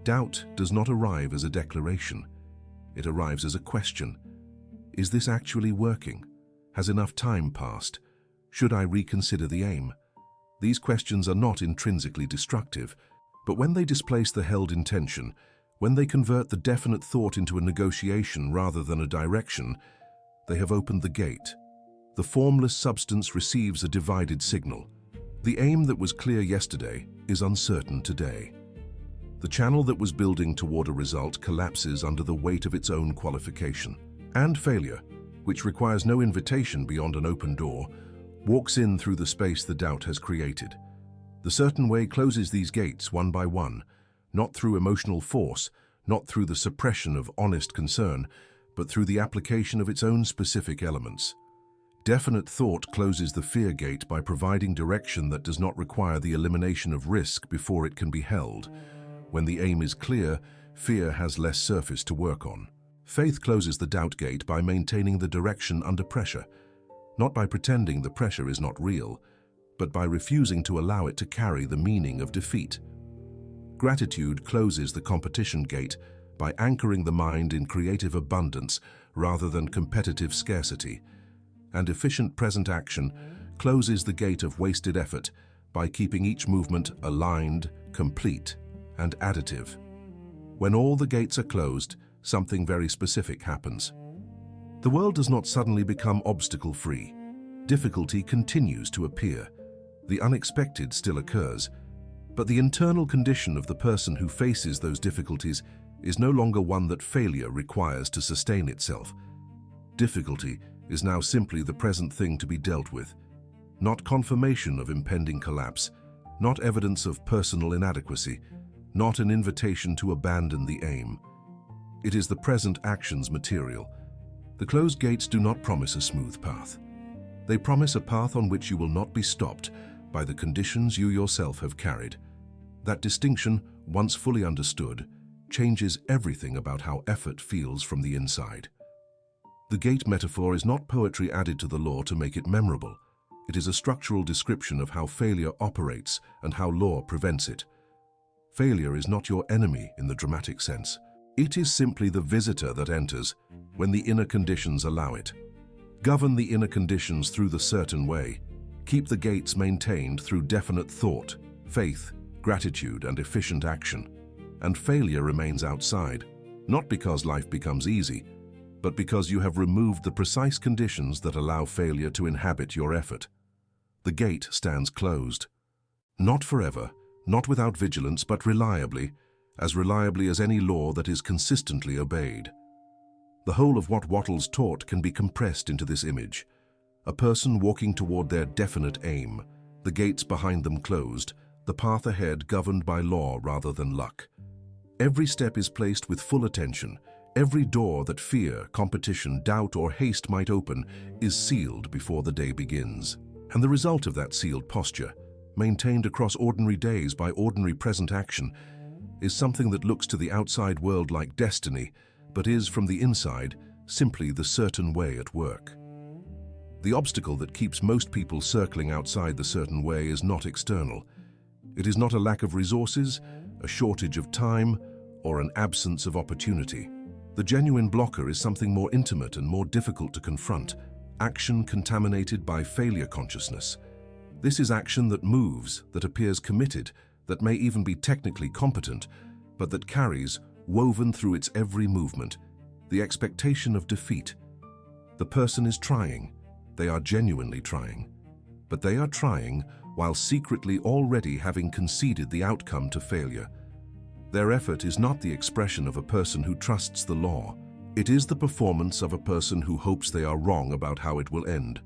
Doubt does not arrive as a declaration. It arrives as a question. Is this actually working? Has enough time passed? Should I reconsider the aim? These questions are not intrinsically destructive, but when they displace the held intention, When they convert the definite thought into a negotiation rather than a direction, they have opened the gate. The formless substance receives a divided signal. The aim that was clear yesterday is uncertain today. The channel that was building toward a result collapses under the weight of its own qualification. And failure, which requires no invitation beyond an open door, walks in through the space the doubt has created. The certain way closes these gates one by one, not through emotional force, not through the suppression of honest concern, but through the application of its own specific elements. Definite thought closes the fear gate by providing direction that does not require the elimination of risk before it can be held. When the aim is clear, fear has less surface to work on. Faith closes the doubt gate by maintaining the direction under pressure, not by pretending the pressure is not real, but by refusing to allow it to carry the meaning of defeat. Gratitude closes the competition gate by anchoring the mind in creative abundance rather than competitive scarcity. And efficient present action closes the gate of wasted effort by keeping each movement aligned, complete, and additive. When all the gates are closed, something very specific happens. The world does not suddenly become obstacle-free. Difficulty continues to appear. The unexpected still occurs, but the internal condition of the person who faces those difficulties is no longer one that failure requires to sustain itself. Difficulty is now simply the present thing to be dealt with, not confirmation of impending collapse, not evidence of personal inadequacy, not an invitation to abandon the aim. It is the present action's material. The closed gates do not promise a smooth path. They promise a path on which you will not be stopped by the conditions you yourself have carried. That distinction, once fully understood, changes everything about how effort feels from the inside. The gate metaphor is not poetry added to the law to make it memorable. It is a structural description of how failure operates and how law prevents it. Failure is not your enemy in the dramatic sense. It is simply the visitor that enters when the inner conditions allow it. Govern the inner conditions through the certain way. Keep the gates maintained through definite thought, faith, gratitude, and efficient action. And failure remains outside, not because life becomes easy, but because you have removed the precise conditions that allow failure to inhabit your effort. The gate stands closed. Not forever, not without vigilance, but reliably as any law that is consistently obeyed. The whole of what Wattles taught can be compressed into this image. A person walking toward their definite aim, the gates behind them closed, the path ahead governed by law rather than luck. Every step is placed with full attention. Every door that fear, competition, doubt, or haste might open is sealed before the day begins. And the result of that sealed posture, maintained across ordinary days by ordinary present action, is something that looks to the outside world like destiny, but is, from the inside, simply the certain way at work. The obstacle that keeps most people circling outside the certain way is not external. It is not a lack of resources, a shortage of time, or an absence of opportunity. The genuine blocker is something more intimate and more difficult to confront, action contaminated by failure consciousness. This is action that moves, that appears committed, that may even be technically competent, but that carries, woven through its every movement, the expectation of defeat. The person is trying. They are genuinely trying. But they are trying while secretly already having conceded the outcome to failure. Their effort is not the expression of a person who trusts the law. It is the performance of a person who hopes they are wrong about how it will end.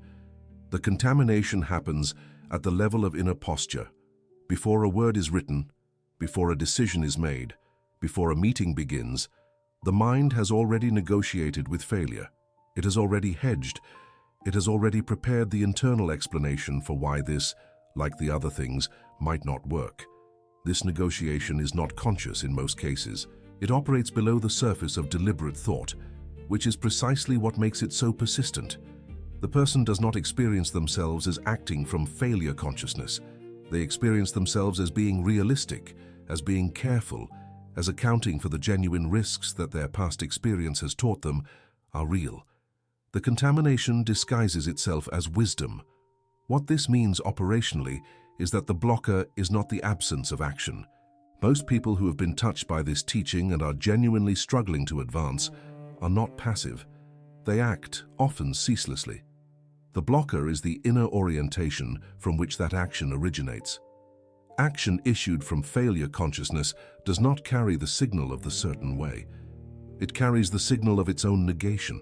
The contamination happens at the level of inner posture. Before a word is written, before a decision is made, before a meeting begins, the mind has already negotiated with failure. It has already hedged. It has already prepared the internal explanation for why this, like the other things, might not work. This negotiation is not conscious in most cases. It operates below the surface of deliberate thought, which is precisely what makes it so persistent. The person does not experience themselves as acting from failure consciousness. They experience themselves as being realistic, as being careful, as accounting for the genuine risks that their past experience has taught them are real. The contamination disguises itself as wisdom. What this means operationally is that the blocker is not the absence of action. Most people who have been touched by this teaching and are genuinely struggling to advance are not passive. They act, often ceaselessly. The blocker is the inner orientation from which that action originates. Action issued from failure consciousness does not carry the signal of the certain way. It carries the signal of its own negation.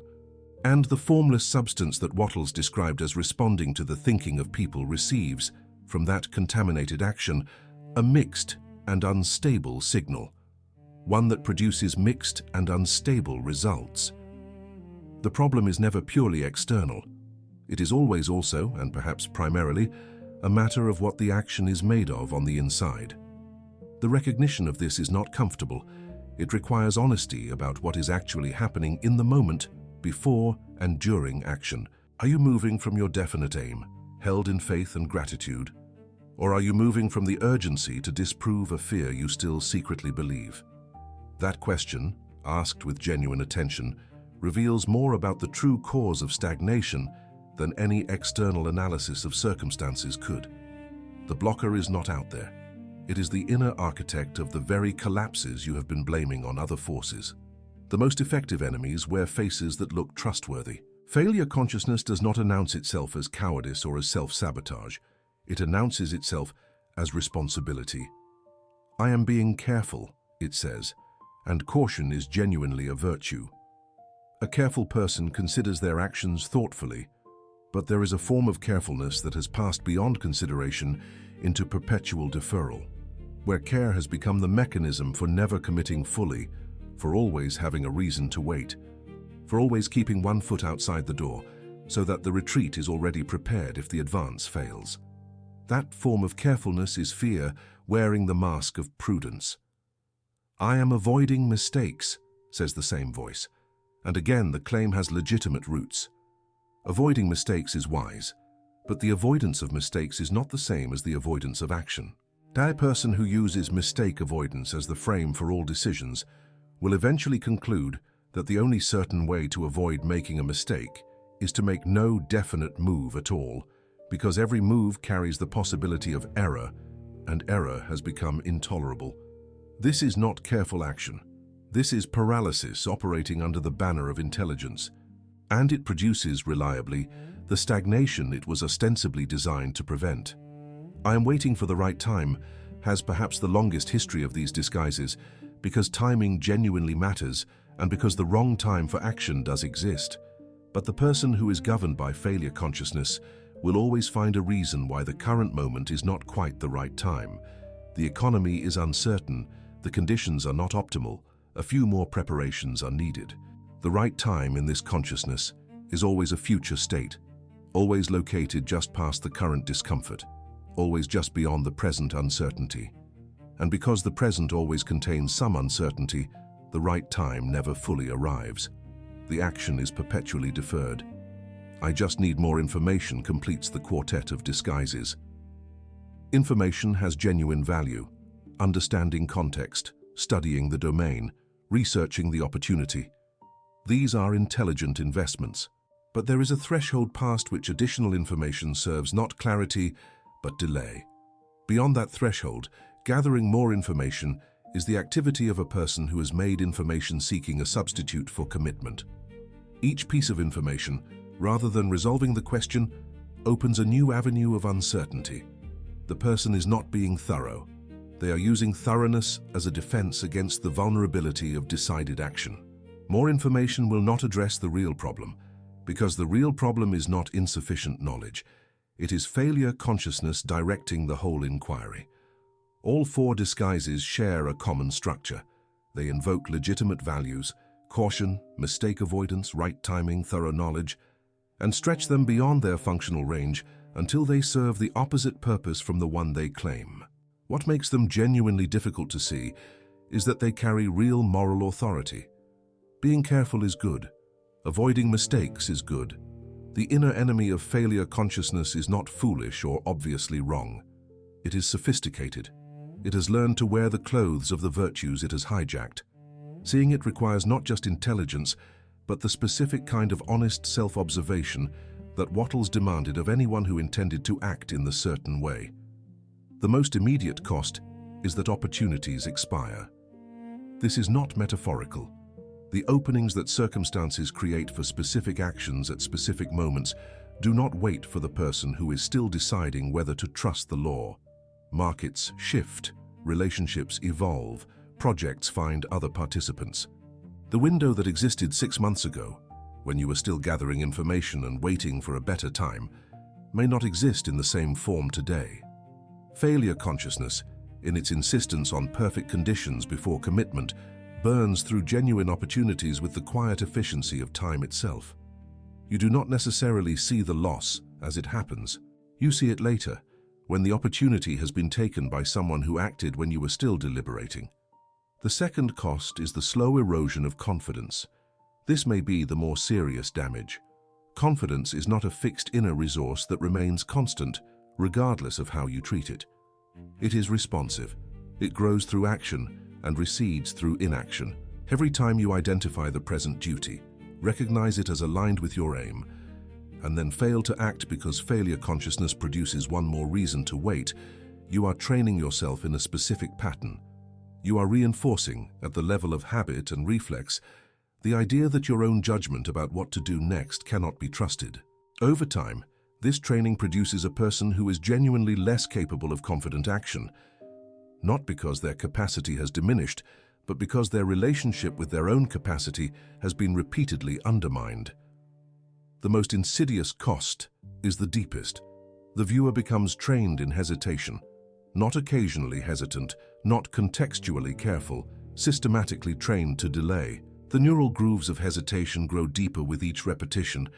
And the formless substance that Wattles described as responding to the thinking of people receives, from that contaminated action, a mixed and unstable signal, one that produces mixed and unstable results. The problem is never purely external. It is always also, and perhaps primarily, a matter of what the action is made of on the inside. The recognition of this is not comfortable. It requires honesty about what is actually happening in the moment, before and during action. Are you moving from your definite aim, held in faith and gratitude? Or are you moving from the urgency to disprove a fear you still secretly believe? That question, asked with genuine attention, reveals more about the true cause of stagnation than any external analysis of circumstances could. The blocker is not out there. It is the inner architect of the very collapses you have been blaming on other forces. The most effective enemies wear faces that look trustworthy. Failure consciousness does not announce itself as cowardice or as self-sabotage. It announces itself as responsibility. I am being careful, it says, and caution is genuinely a virtue. A careful person considers their actions thoughtfully, but there is a form of carefulness that has passed beyond consideration into perpetual deferral, where care has become the mechanism for never committing fully, for always having a reason to wait, for always keeping one foot outside the door, so that the retreat is already prepared if the advance fails. That form of carefulness is fear wearing the mask of prudence. I am avoiding mistakes, says the same voice, and again the claim has legitimate roots. Avoiding mistakes is wise, but the avoidance of mistakes is not the same as the avoidance of action. A person who uses mistake avoidance as the frame for all decisions will eventually conclude that the only certain way to avoid making a mistake is to make no definite move at all, because every move carries the possibility of error, and error has become intolerable. This is not careful action. This is paralysis operating under the banner of intelligence, and it produces, reliably, the stagnation it was ostensibly designed to prevent. I am waiting for the right time has perhaps the longest history of these disguises, because timing genuinely matters and because the wrong time for action does exist. But the person who is governed by failure consciousness will always find a reason why the current moment is not quite the right time. The economy is uncertain, the conditions are not optimal, a few more preparations are needed. The right time in this consciousness is always a future state, always located just past the current discomfort, always just beyond the present uncertainty. And because the present always contains some uncertainty, the right time never fully arrives. The action is perpetually deferred. I just need more information completes the quartet of disguises. Information has genuine value. Understanding context, studying the domain, researching the opportunity. These are intelligent investments. But there is a threshold past which additional information serves not clarity, but delay. Beyond that threshold, gathering more information is the activity of a person who has made information seeking a substitute for commitment. Each piece of information, rather than resolving the question, opens a new avenue of uncertainty. The person is not being thorough. They are using thoroughness as a defense against the vulnerability of decided action. More information will not address the real problem, because the real problem is not insufficient knowledge. It is failure consciousness directing the whole inquiry. All four disguises share a common structure. They invoke legitimate values, caution, mistake avoidance, right timing, thorough knowledge, and stretch them beyond their functional range until they serve the opposite purpose from the one they claim. What makes them genuinely difficult to see is that they carry real moral authority. Being careful is good. Avoiding mistakes is good. The inner enemy of failure consciousness is not foolish or obviously wrong. It is sophisticated. It has learned to wear the clothes of the virtues it has hijacked. Seeing it requires not just intelligence, but the specific kind of honest self-observation that Wattles demanded of anyone who intended to act in the certain way. The most immediate cost is that opportunities expire. This is not metaphorical. The openings that circumstances create for specific actions at specific moments do not wait for the person who is still deciding whether to trust the law. Markets shift, relationships evolve, projects find other participants. The window that existed 6 months ago, when you were still gathering information and waiting for a better time, may not exist in the same form today. Failure consciousness, in its insistence on perfect conditions before commitment, burns through genuine opportunities with the quiet efficiency of time itself. You do not necessarily see the loss as it happens. You see it later, when the opportunity has been taken by someone who acted when you were still deliberating. The second cost is the slow erosion of confidence. This may be the more serious damage. Confidence is not a fixed inner resource that remains constant, regardless of how you treat it. It is responsive. It grows through action and recedes through inaction. Every time you identify the present duty, recognize it as aligned with your aim, and then fail to act because failure consciousness produces one more reason to wait, you are training yourself in a specific pattern. You are reinforcing, at the level of habit and reflex, the idea that your own judgment about what to do next cannot be trusted. Over time, this training produces a person who is genuinely less capable of confident action, not because their capacity has diminished, but because their relationship with their own capacity has been repeatedly undermined. The most insidious cost is the deepest. The viewer becomes trained in hesitation, not occasionally hesitant, not contextually careful, systematically trained to delay. The neural grooves of hesitation grow deeper with each repetition,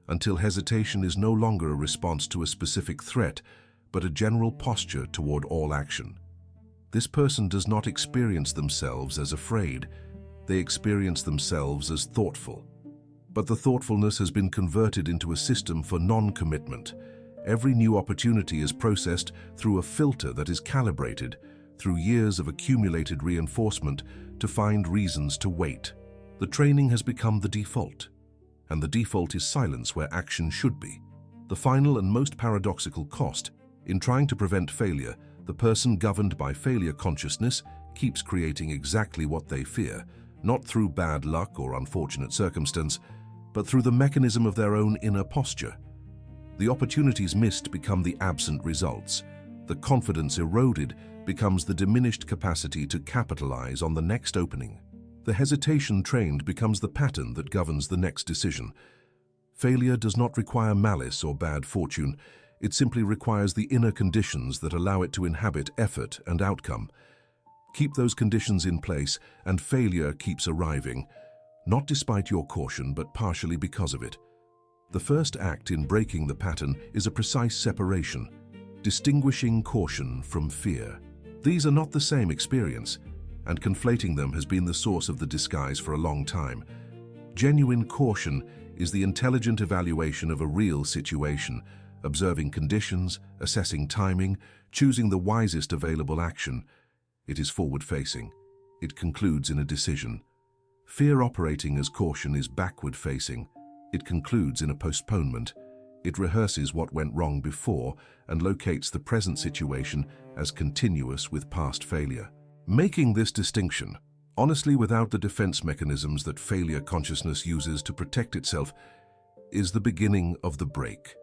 until hesitation is no longer a response to a specific threat, but a general posture toward all action. This person does not experience themselves as afraid. They experience themselves as thoughtful. But the thoughtfulness has been converted into a system for non-commitment. Every new opportunity is processed through a filter that is calibrated, through years of accumulated reinforcement, to find reasons to wait. The training has become the default, and the default is silence where action should be. The final and most paradoxical cost, in trying to prevent failure, the person governed by failure consciousness keeps creating exactly what they fear, not through bad luck or unfortunate circumstance, but through the mechanism of their own inner posture. The opportunities missed become the absent results. The confidence eroded becomes the diminished capacity to capitalize on the next opening. The hesitation trained becomes the pattern that governs the next decision. Failure does not require malice or bad fortune. It simply requires the inner conditions that allow it to inhabit effort and outcome. Keep those conditions in place, and failure keeps arriving, not despite your caution, but partially because of it. The first act in breaking the pattern is a precise separation, distinguishing caution from fear. These are not the same experience, and conflating them has been the source of the disguise for a long time. Genuine caution is the intelligent evaluation of a real situation, observing conditions, assessing timing, choosing the wisest available action. It is forward-facing. It concludes in a decision. Fear operating as caution is backward-facing. It concludes in a postponement. It rehearses what went wrong before and locates the present situation as continuous with past failure. Making this distinction, honestly without the defense mechanisms that failure consciousness uses to protect itself, is the beginning of the break.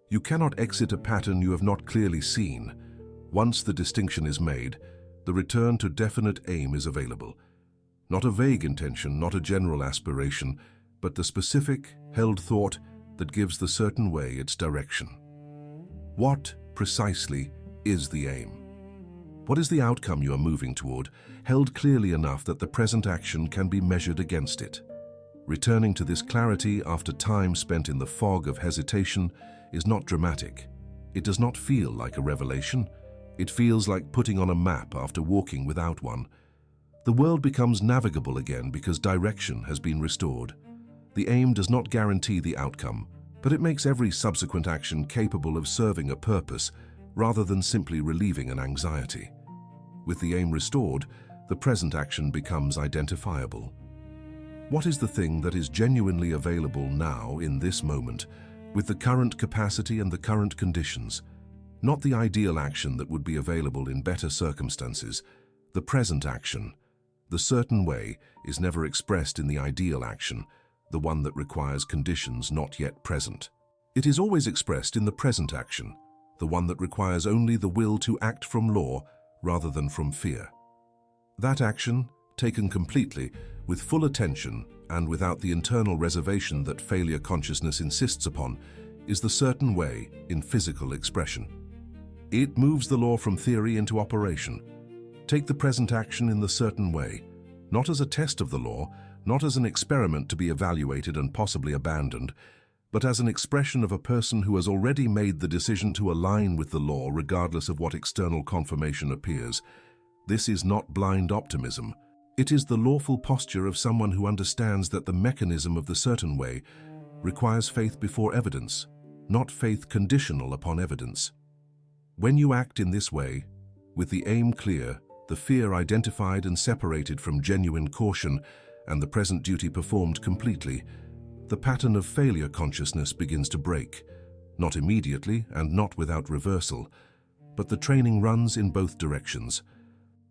You cannot exit a pattern you have not clearly seen. Once the distinction is made, the return to definite aim is available. Not a vague intention, not a general aspiration, but the specific, held thought that gives the certain way its direction. What, precisely, is the aim? What is the outcome you are moving toward, held clearly enough that the present action can be measured against it? Returning to this clarity after time spent in the fog of hesitation is not dramatic. It does not feel like a revelation. It feels like putting on a map after walking without one. The world becomes navigable again because direction has been restored. The aim does not guarantee the outcome, but it makes every subsequent action capable of serving a purpose rather than simply relieving an anxiety. With the aim restored, the present action becomes identifiable. What is the thing that is genuinely available now in this moment, with the current capacity and the current conditions? Not the ideal action that would be available in better circumstances, the present action. The certain way is never expressed in the ideal action, the one that requires conditions not yet present. It is always expressed in the present action, the one that requires only the will to act from law rather than from fear. That action, taken completely, with full attention and without the internal reservation that failure consciousness insists upon, is the certain way in physical expression. It moves the law from theory into operation. Take the present action in the certain way, not as a test of the law, not as an experiment to be evaluated and possibly abandoned, but as an expression of a person who has already made the decision to align with the law regardless of what external confirmation appears. This is not blind optimism. It is the lawful posture of someone who understands that the mechanism of the certain way requires faith before evidence, not faith conditional upon evidence. When you act in this way, with the aim clear, the fear identified and separated from genuine caution, and the present duty performed completely, the pattern of failure consciousness begins to break, not immediately and not without reversal, but the training runs in both directions.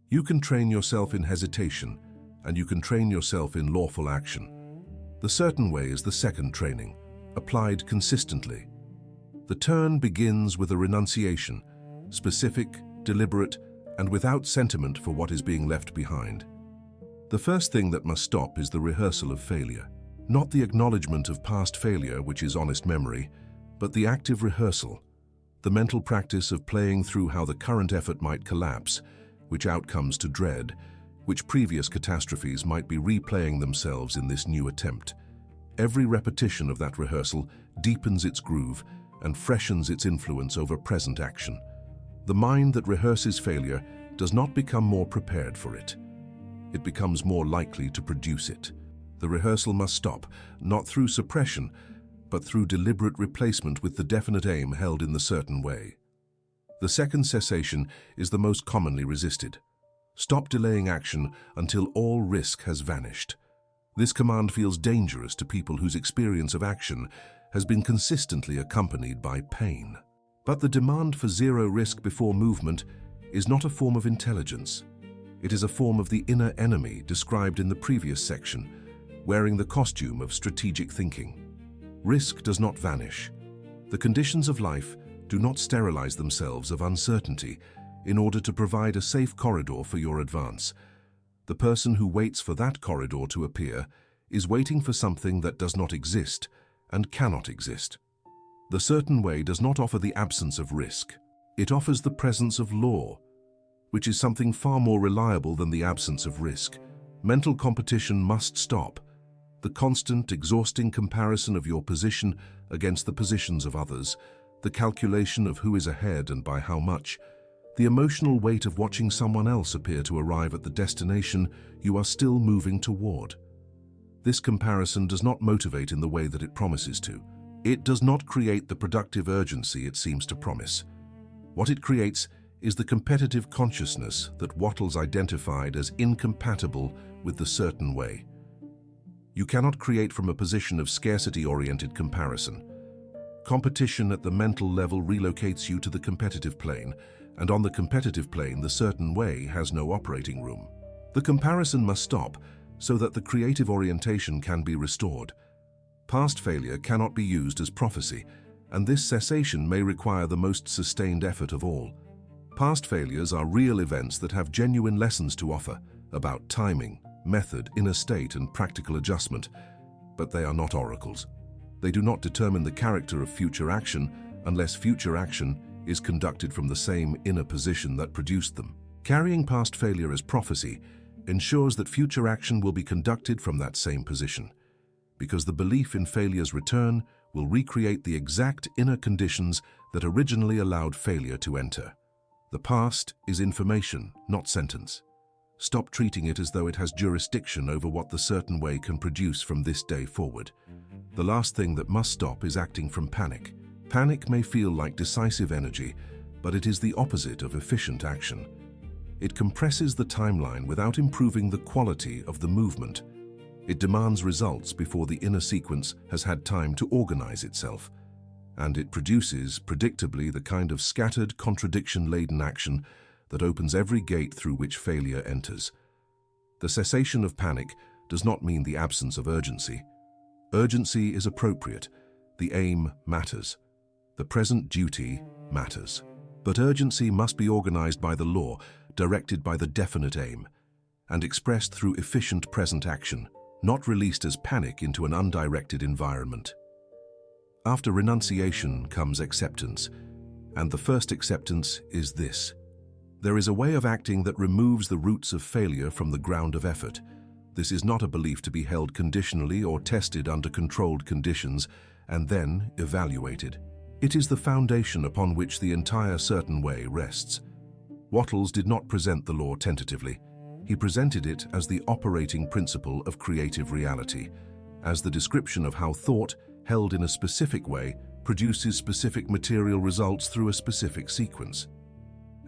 You can train yourself in hesitation, and you can train yourself in lawful action. The certain way is the second training, applied consistently. The turn begins with a renunciation, specific, deliberate, and without sentiment for what is being left behind. The first thing that must stop is the rehearsal of failure. Not the acknowledgement of past failure, which is honest memory, but the active rehearsal, the mental practice of playing through how the current effort might collapse, which outcomes to dread, which previous catastrophes might be replaying themselves in this new attempt. Every repetition of that rehearsal deepens its groove and freshens its influence over present action. The mind that rehearses failure does not become more prepared for it. It becomes more likely to produce it. The rehearsal must stop, not through suppression, but through deliberate replacement with the definite aim held in the certain way. The second cessation is the most commonly resisted. Stop delaying action until all risk has vanished. This command feels dangerous to people whose experience of action has been consistently accompanied by pain. But the demand for zero risk before movement is not a form of intelligence. It is a form of the inner enemy described in the previous section, wearing the costume of strategic thinking. Risk does not vanish. The conditions of life do not sterilize themselves of uncertainty in order to provide a safe corridor for your advance. The person who waits for that corridor to appear is waiting for something that does not exist and cannot exist. The certain way does not offer the absence of risk. It offers the presence of law, which is something far more reliable than the absence of risk. Mental competition must stop. The constant, exhausting comparison of your position against the positions of others, the calculation of who is ahead and by how much, the emotional weight of watching someone else appear to arrive at the destination you are still moving toward. This comparison does not motivate in the way that it promises to. It does not create the productive urgency it seems to promise. What it creates is the competitive consciousness that Wattles identified as incompatible with the certain way. You cannot create from a position of scarcity-oriented comparison. Competition at the mental level relocates you to the competitive plane, and on the competitive plane, the certain way has no operating room. The comparison must stop so that the creative orientation can be restored. Past failure cannot be used as prophecy, and this cessation may require the most sustained effort of all. Past failures are real events that have genuine lessons to offer about timing, method, inner state, and practical adjustment, but they are not oracles. They do not determine the character of future action unless future action is conducted from the same inner position that produced them. Carrying past failure as prophecy ensures that future action will be conducted from that same position, because the belief in failure's return will recreate the exact inner conditions that originally allowed failure to enter. The past is information, not sentence. Stop treating it as though it has jurisdiction over what the certain way can produce from this day forward. The last thing that must stop is acting from panic. Panic may feel like decisive energy, but it is the opposite of efficient action. It compresses the timeline without improving the quality of the movement. It demands results before the inner sequence has had time to organize itself. and it produces, predictably, the kind of scattered, contradiction-laden action that opens every gate through which failure enters. The cessation of panic does not mean the absence of urgency. Urgency is appropriate. The aim matters. The present duty matters. But urgency must be organized by the law, directed by the definite aim, and expressed through efficient present action, not released as panic into an undirected environment. After renunciation comes acceptance, and the first acceptance is this. There is a way of acting that removes the roots of failure from the ground of effort. This is not a belief to be held conditionally or tested under controlled conditions and then evaluated. It is the foundation upon which the entire certain way rests. Wattles did not present the law tentatively. He presented it as the operating principle of creative reality, as the description of how thought, held in a specific way, produces specific material results through a specific sequence.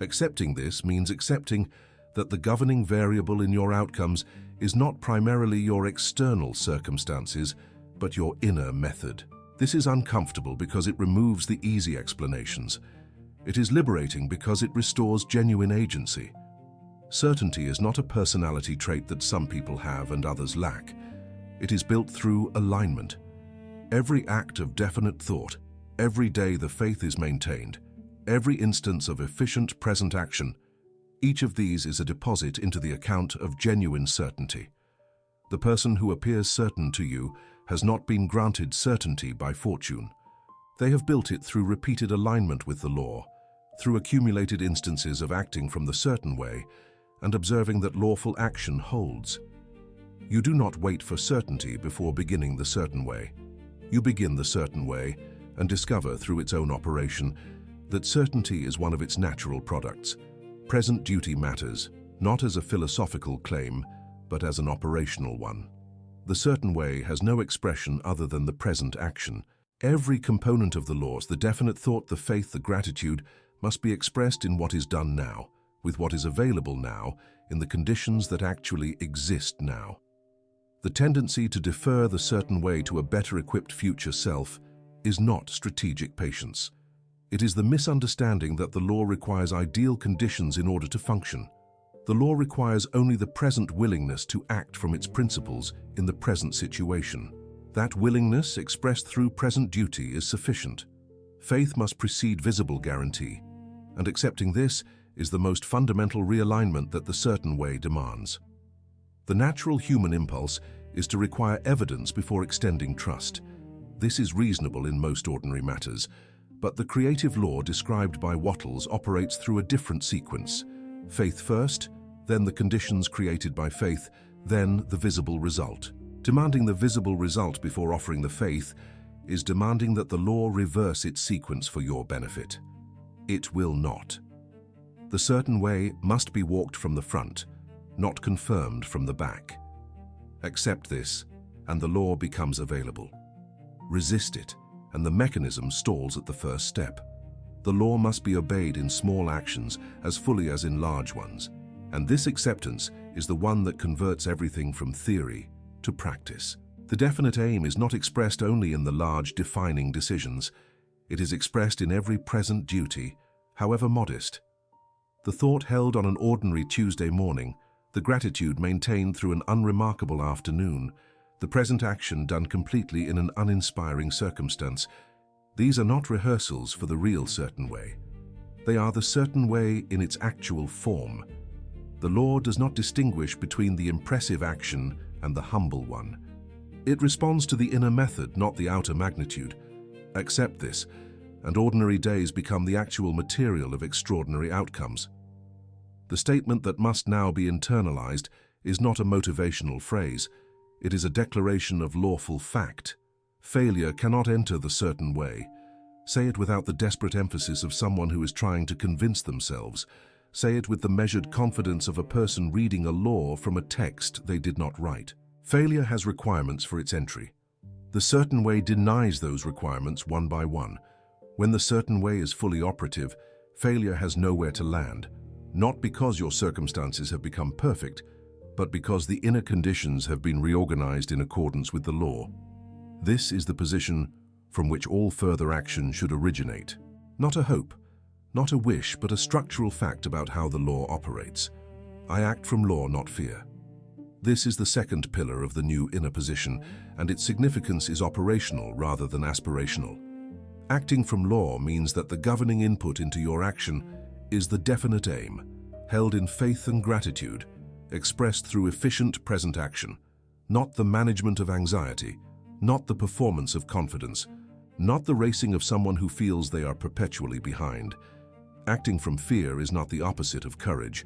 Accepting this means accepting that the governing variable in your outcomes is not primarily your external circumstances, but your inner method. This is uncomfortable because it removes the easy explanations. It is liberating because it restores genuine agency. Certainty is not a personality trait that some people have and others lack. It is built through alignment. Every act of definite thought, every day the faith is maintained, every instance of efficient present action, each of these is a deposit into the account of genuine certainty. The person who appears certain to you has not been granted certainty by fortune. They have built it through repeated alignment with the law, through accumulated instances of acting from the certain way and observing that lawful action holds. You do not wait for certainty before beginning the certain way. You begin the certain way and discover through its own operation that certainty is one of its natural products. Present duty matters, not as a philosophical claim, but as an operational one. The certain way has no expression other than the present action. Every component of the laws, the definite thought, the faith, the gratitude, must be expressed in what is done now, with what is available now, in the conditions that actually exist now. The tendency to defer the certain way to a better equipped future self is not strategic patience. It is the misunderstanding that the law requires ideal conditions in order to function. The law requires only the present willingness to act from its principles in the present situation. That willingness, expressed through present duty, is sufficient. Faith must precede visible guarantee, and accepting this is the most fundamental realignment that the certain way demands. The natural human impulse is to require evidence before extending trust. This is reasonable in most ordinary matters, but the creative law described by Wattles operates through a different sequence. Faith first, then the conditions created by faith, then the visible result. Demanding the visible result before offering the faith is demanding that the law reverse its sequence for your benefit. It will not. The certain way must be walked from the front, not confirmed from the back. Accept this, and the law becomes available. Resist it, and the mechanism stalls at the first step. The law must be obeyed in small actions as fully as in large ones, and this acceptance is the one that converts everything from theory to practice. The definite aim is not expressed only in the large defining decisions. It is expressed in every present duty, however modest. The thought held on an ordinary Tuesday morning, the gratitude maintained through an unremarkable afternoon, the present action done completely in an uninspiring circumstance. These are not rehearsals for the real certain way. They are the certain way in its actual form. The law does not distinguish between the impressive action and the humble one. It responds to the inner method, not the outer magnitude. Accept this, and ordinary days become the actual material of extraordinary outcomes. The statement that must now be internalized is not a motivational phrase. It is a declaration of lawful fact. Failure cannot enter the certain way. Say it without the desperate emphasis of someone who is trying to convince themselves. Say it with the measured confidence of a person reading a law from a text they did not write. Failure has requirements for its entry. The certain way denies those requirements one by one. When the certain way is fully operative, failure has nowhere to land, not because your circumstances have become perfect, but because the inner conditions have been reorganized in accordance with the law. This is the position from which all further action should originate. Not a hope, not a wish, but a structural fact about how the law operates. I act from law, not fear. This is the second pillar of the new inner position, and its significance is operational rather than aspirational. Acting from law means that the governing input into your action is the definite aim, held in faith and gratitude, expressed through efficient present action, not the management of anxiety, not the performance of confidence, not the racing of someone who feels they are perpetually behind. Acting from fear is not the opposite of courage.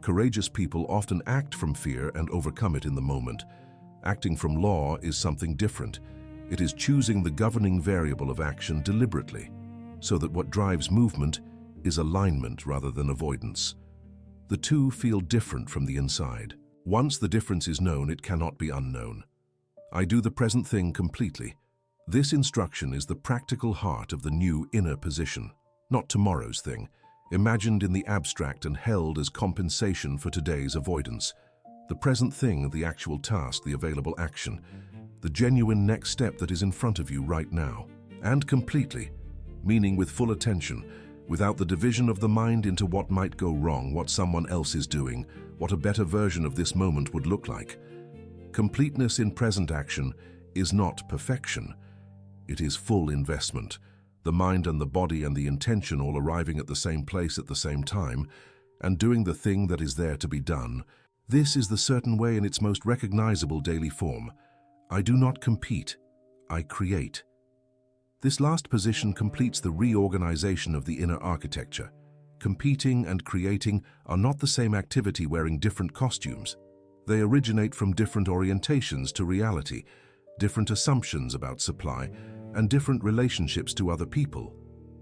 Courageous people often act from fear and overcome it in the moment. Acting from law is something different. It is choosing the governing variable of action deliberately, so that what drives movement is alignment rather than avoidance. The two feel different from the inside. Once the difference is known, it cannot be unknown. I do the present thing completely. This instruction is the practical heart of the new inner position, not tomorrow's thing, imagined in the abstract and held as compensation for today's avoidance. The present thing, the actual task, the available action, the genuine next step that is in front of you right now, and completely, meaning with full attention, without the division of the mind into what might go wrong, what someone else is doing, what a better version of this moment would look like. Completeness in present action is not perfection. It is full investment, the mind and the body and the intention all arriving at the same place at the same time, and doing the thing that is there to be done. This is the certain way in its most recognizable daily form. I do not compete, I create. This last position completes the reorganization of the inner architecture. Competing and creating are not the same activity wearing different costumes. They originate from different orientations to reality, different assumptions about supply, and different relationships to other people.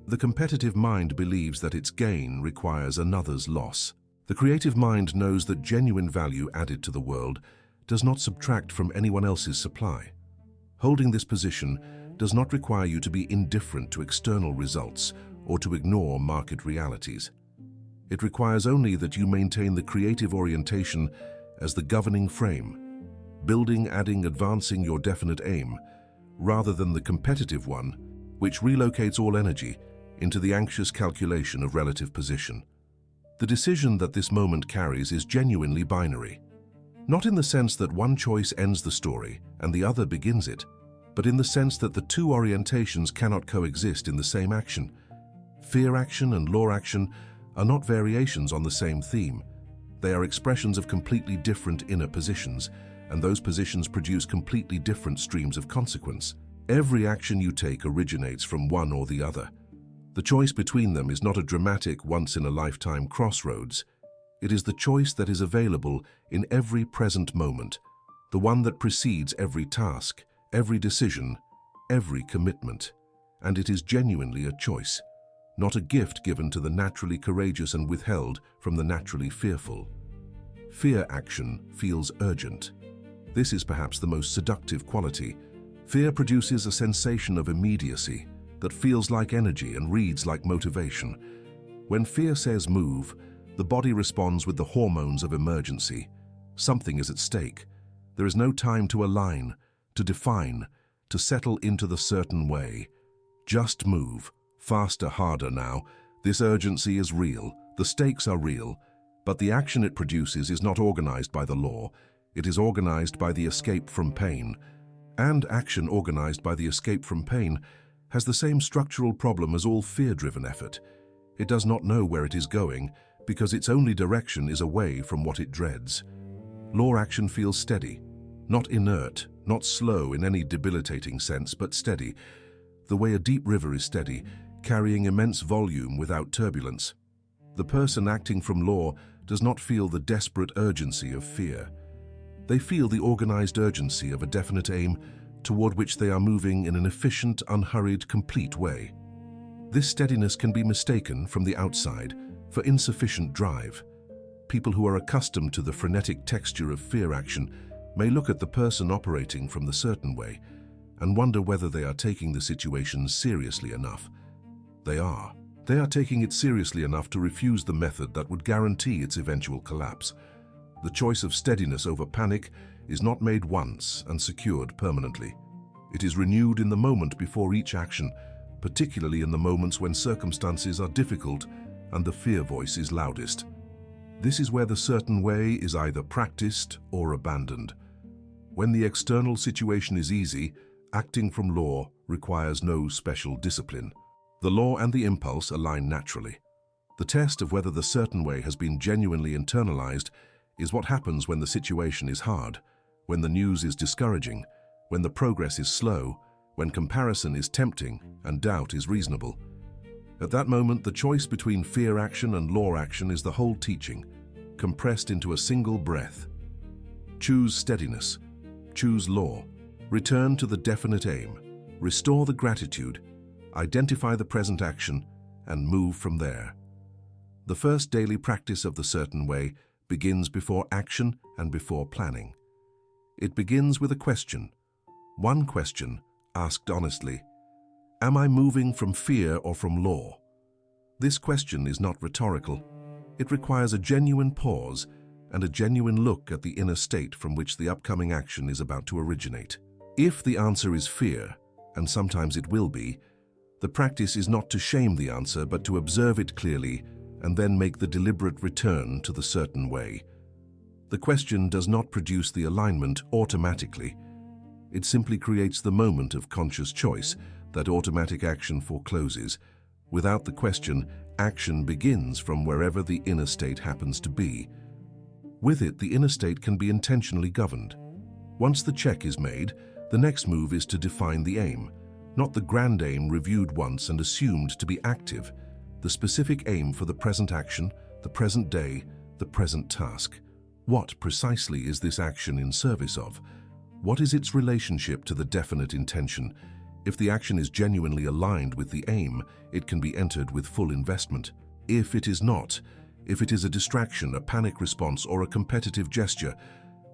The competitive mind believes that its gain requires another's loss. The creative mind knows that genuine value added to the world does not subtract from anyone else's supply. Holding this position does not require you to be indifferent to external results or to ignore market realities. It requires only that you maintain the creative orientation as the governing frame, building, adding, advancing your definite aim, rather than the competitive one, which relocates all energy into the anxious calculation of relative position. The decision that this moment carries is genuinely binary, not in the sense that one choice ends the story and the other begins it, but in the sense that the two orientations cannot coexist in the same action. Fear action and law action are not variations on the same theme. They are expressions of completely different inner positions, and those positions produce completely different streams of consequence. Every action you take originates from one or the other. The choice between them is not a dramatic once-in-a-lifetime crossroads. It is the choice that is available in every present moment, the one that precedes every task, every decision, every commitment. And it is genuinely a choice, not a gift given to the naturally courageous and withheld from the naturally fearful. Fear action feels urgent. This is perhaps the most seductive quality. Fear produces a sensation of immediacy that feels like energy and reads like motivation. When fear says move, the body responds with the hormones of emergency. Something is at stake. There is no time to align, to define, to settle into the certain way. Just move. Faster, harder now. This urgency is real. The stakes are real. But the action it produces is not organized by the law. It is organized by the escape from pain. And action organized by the escape from pain has the same structural problem as all fear-driven effort. It does not know where it is going because its only direction is away from what it dreads. Law action feels steady, not inert, not slow in any debilitating sense, but steady, the way a deep river is steady, carrying immense volume without turbulence. The person acting from law does not feel the desperate urgency of fear. They feel the organized urgency of a definite aim toward which they are moving in an efficient, unhurried, complete way. This steadiness can be mistaken from the outside for insufficient drive. People who are accustomed to the frenetic texture of fear action may look at the person operating from the certain way and wonder whether they are taking the situation seriously enough. They are. They are taking it seriously enough to refuse the method that would guarantee its eventual collapse. The choice of steadiness over panic is not made once and secured permanently. It is renewed in the moment before each action, particularly in the moments when circumstances are difficult and the fear voice is loudest. This is where the certain way is either practiced or abandoned. When the external situation is easy, acting from law requires no special discipline. The law and the impulse align naturally. The test of whether the certain way has been genuinely internalized is what happens when the situation is hard, when the news is discouraging, when the progress is slow, when comparison is tempting and doubt is reasonable. At that moment, the choice between fear action and law action is the whole teaching, compressed into a single breath. Choose steadiness, choose law, return to the definite aim, restore the gratitude, identify the present action, and move from there. The first daily practice of the certain way begins before action and before planning. It begins with a question, one question asked honestly. Am I moving from fear or from law? This question is not rhetorical. It requires a genuine pause and a genuine look at the inner state from which the upcoming action is about to originate. If the answer is fear, and sometimes it will be, the practice is not to shame the answer but to observe it clearly and then make the deliberate return to the certain way. The question does not produce the alignment automatically. It simply creates the moment of conscious choice that automatic action forecloses. Without the question, action begins from wherever the inner state happens to be. With it, the inner state can be intentionally governed. Once the check is made, the next move is to define the aim, not the grand aim reviewed once and assumed to be active, the specific aim for the present action, the present day, the present task. What precisely is this action in service of? What is its relationship to the definite intention? If the action is genuinely aligned with the aim, it can be entered with full investment. If it is not, if it is a distraction, a panic response, or a competitive gesture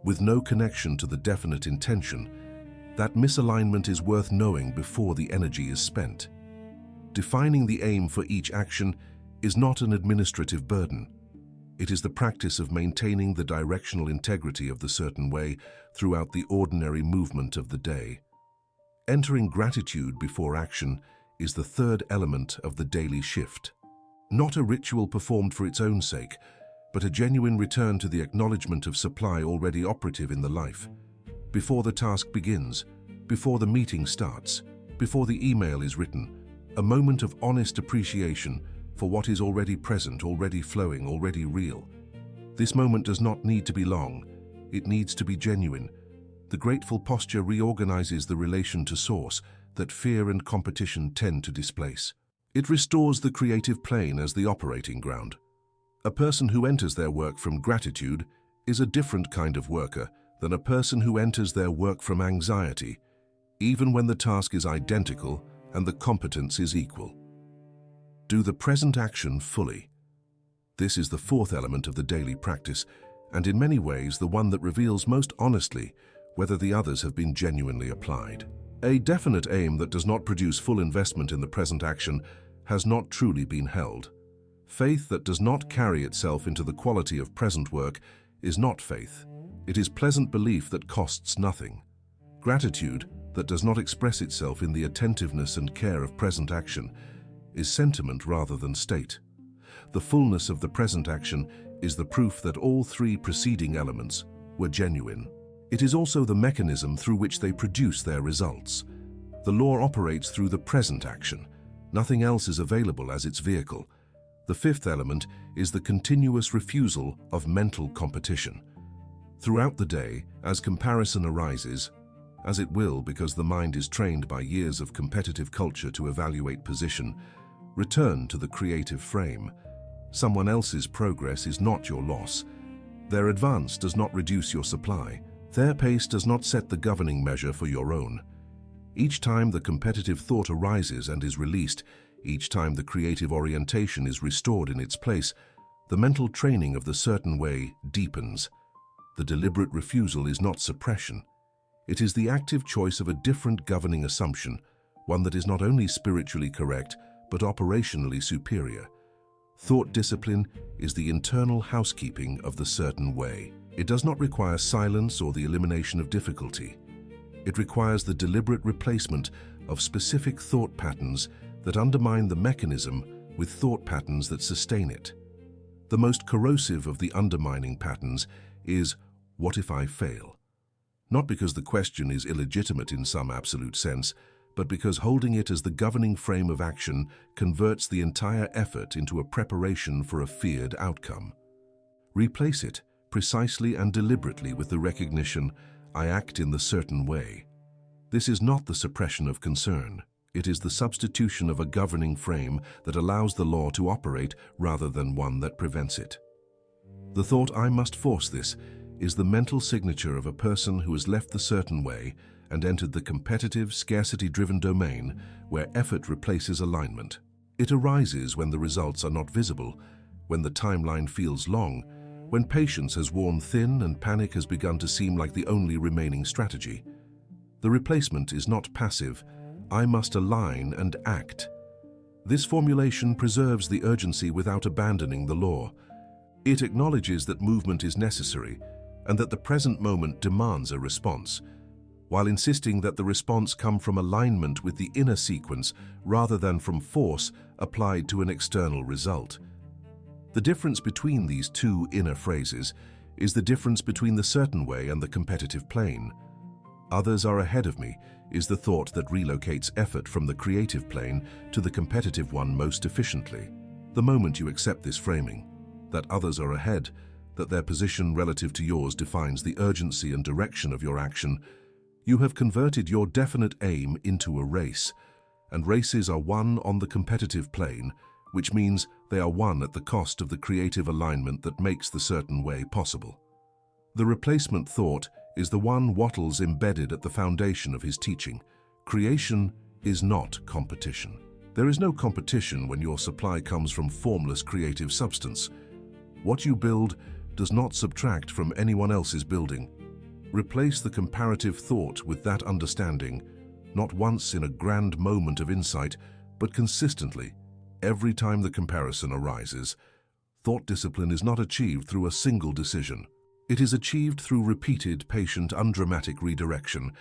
with no connection to the definite intention, that misalignment is worth knowing before the energy is spent. Defining the aim for each action is not an administrative burden. It is the practice of maintaining the directional integrity of the certain way throughout the ordinary movement of the day. Entering gratitude before action is the third element of the daily shift. Not a ritual performed for its own sake, but a genuine return to the acknowledgement of supply already operative in the life. Before the task begins, before the meeting starts, before the email is written, a moment of honest appreciation for what is already present, already flowing, already real. This moment does not need to be long. It needs to be genuine. The grateful posture reorganizes the relation to source that fear and competition tend to displace. It restores the creative plane as the operating ground. A person who enters their work from gratitude is a different kind of worker than a person who enters their work from anxiety, even when the task is identical and the competence is equal. Do the present action fully. This is the fourth element of the daily practice, and in many ways the one that reveals most honestly whether the others have been genuinely applied. A definite aim that does not produce full investment in the present action has not truly been held. Faith that does not carry itself into the quality of present work is not faith. It is pleasant belief that costs nothing. Gratitude that does not express itself in the attentiveness and care of present action is sentiment rather than state. The fullness of the present action is the proof that all three preceding elements were genuine. It is also the mechanism through which they produce their results. The law operates through the present action. Nothing else is available as its vehicle. The fifth element is the continuous refusal of mental competition. Throughout the day, as comparison arises, as it will because the mind is trained by years of competitive culture to evaluate position, return to the creative frame. Someone else's progress is not your loss. Their advance does not reduce your supply. Their pace does not set the governing measure for your own. Each time the competitive thought arises and is released, each time the creative orientation is restored in its place, the mental training of the certain way deepens. The deliberate refusal is not suppression. It is the active choice of a different governing assumption, one that is not only spiritually correct, but operationally superior. Thought discipline is the internal housekeeping of the certain way. It does not require silence or the elimination of difficulty. It requires the deliberate replacement of specific thought patterns that undermine the mechanism with thought patterns that sustain it. The most corrosive of the undermining patterns is, "What if I fail?" Not because the question is illegitimate in some absolute sense, but because holding it as the governing frame of action converts the entire effort into a preparation for a feared outcome. Replace it precisely and deliberately with the recognition, "I act in the certain way." This is not the suppression of concern. It is the substitution of a governing frame that allows the law to operate rather than one that prevents it. The thought, "I must force this," is the mental signature of a person who has left the certain way and entered the competitive, scarcity-driven domain where effort replaces alignment. It arises when the results are not visible, when the timeline feels long, when patience has worn thin and panic has begun to seem like the only remaining strategy. The replacement is not passive. I must align and act. This formulation preserves the urgency without abandoning the law. It acknowledges that movement is necessary and that the present moment demands a response, while insisting that the response come from alignment with the inner sequence rather than from force applied to an external result. The difference between these two inner phrases is the difference between the certain way and the competitive plane. "Others are ahead of me" is the thought that relocates effort from the creative plane to the competitive one most efficiently. The moment you accept this framing, that others are ahead, that their position relative to yours defines the urgency and direction of your action, you have converted your definite aim into a race, and races are won on the competitive plane, which means they are won at the cost of the creative alignment that makes the certain way possible. The replacement thought is the one Wattles embedded at the foundation of his teaching. Creation is not competition. There is no competition when your supply comes from formless creative substance. What you build does not subtract from anyone else's building. Replace the comparative thought with that understanding, not once in a grand moment of insight, but consistently, every time the comparison arises. Thought discipline is not achieved through a single decision. It is achieved through repeated, patient, undramatic redirection.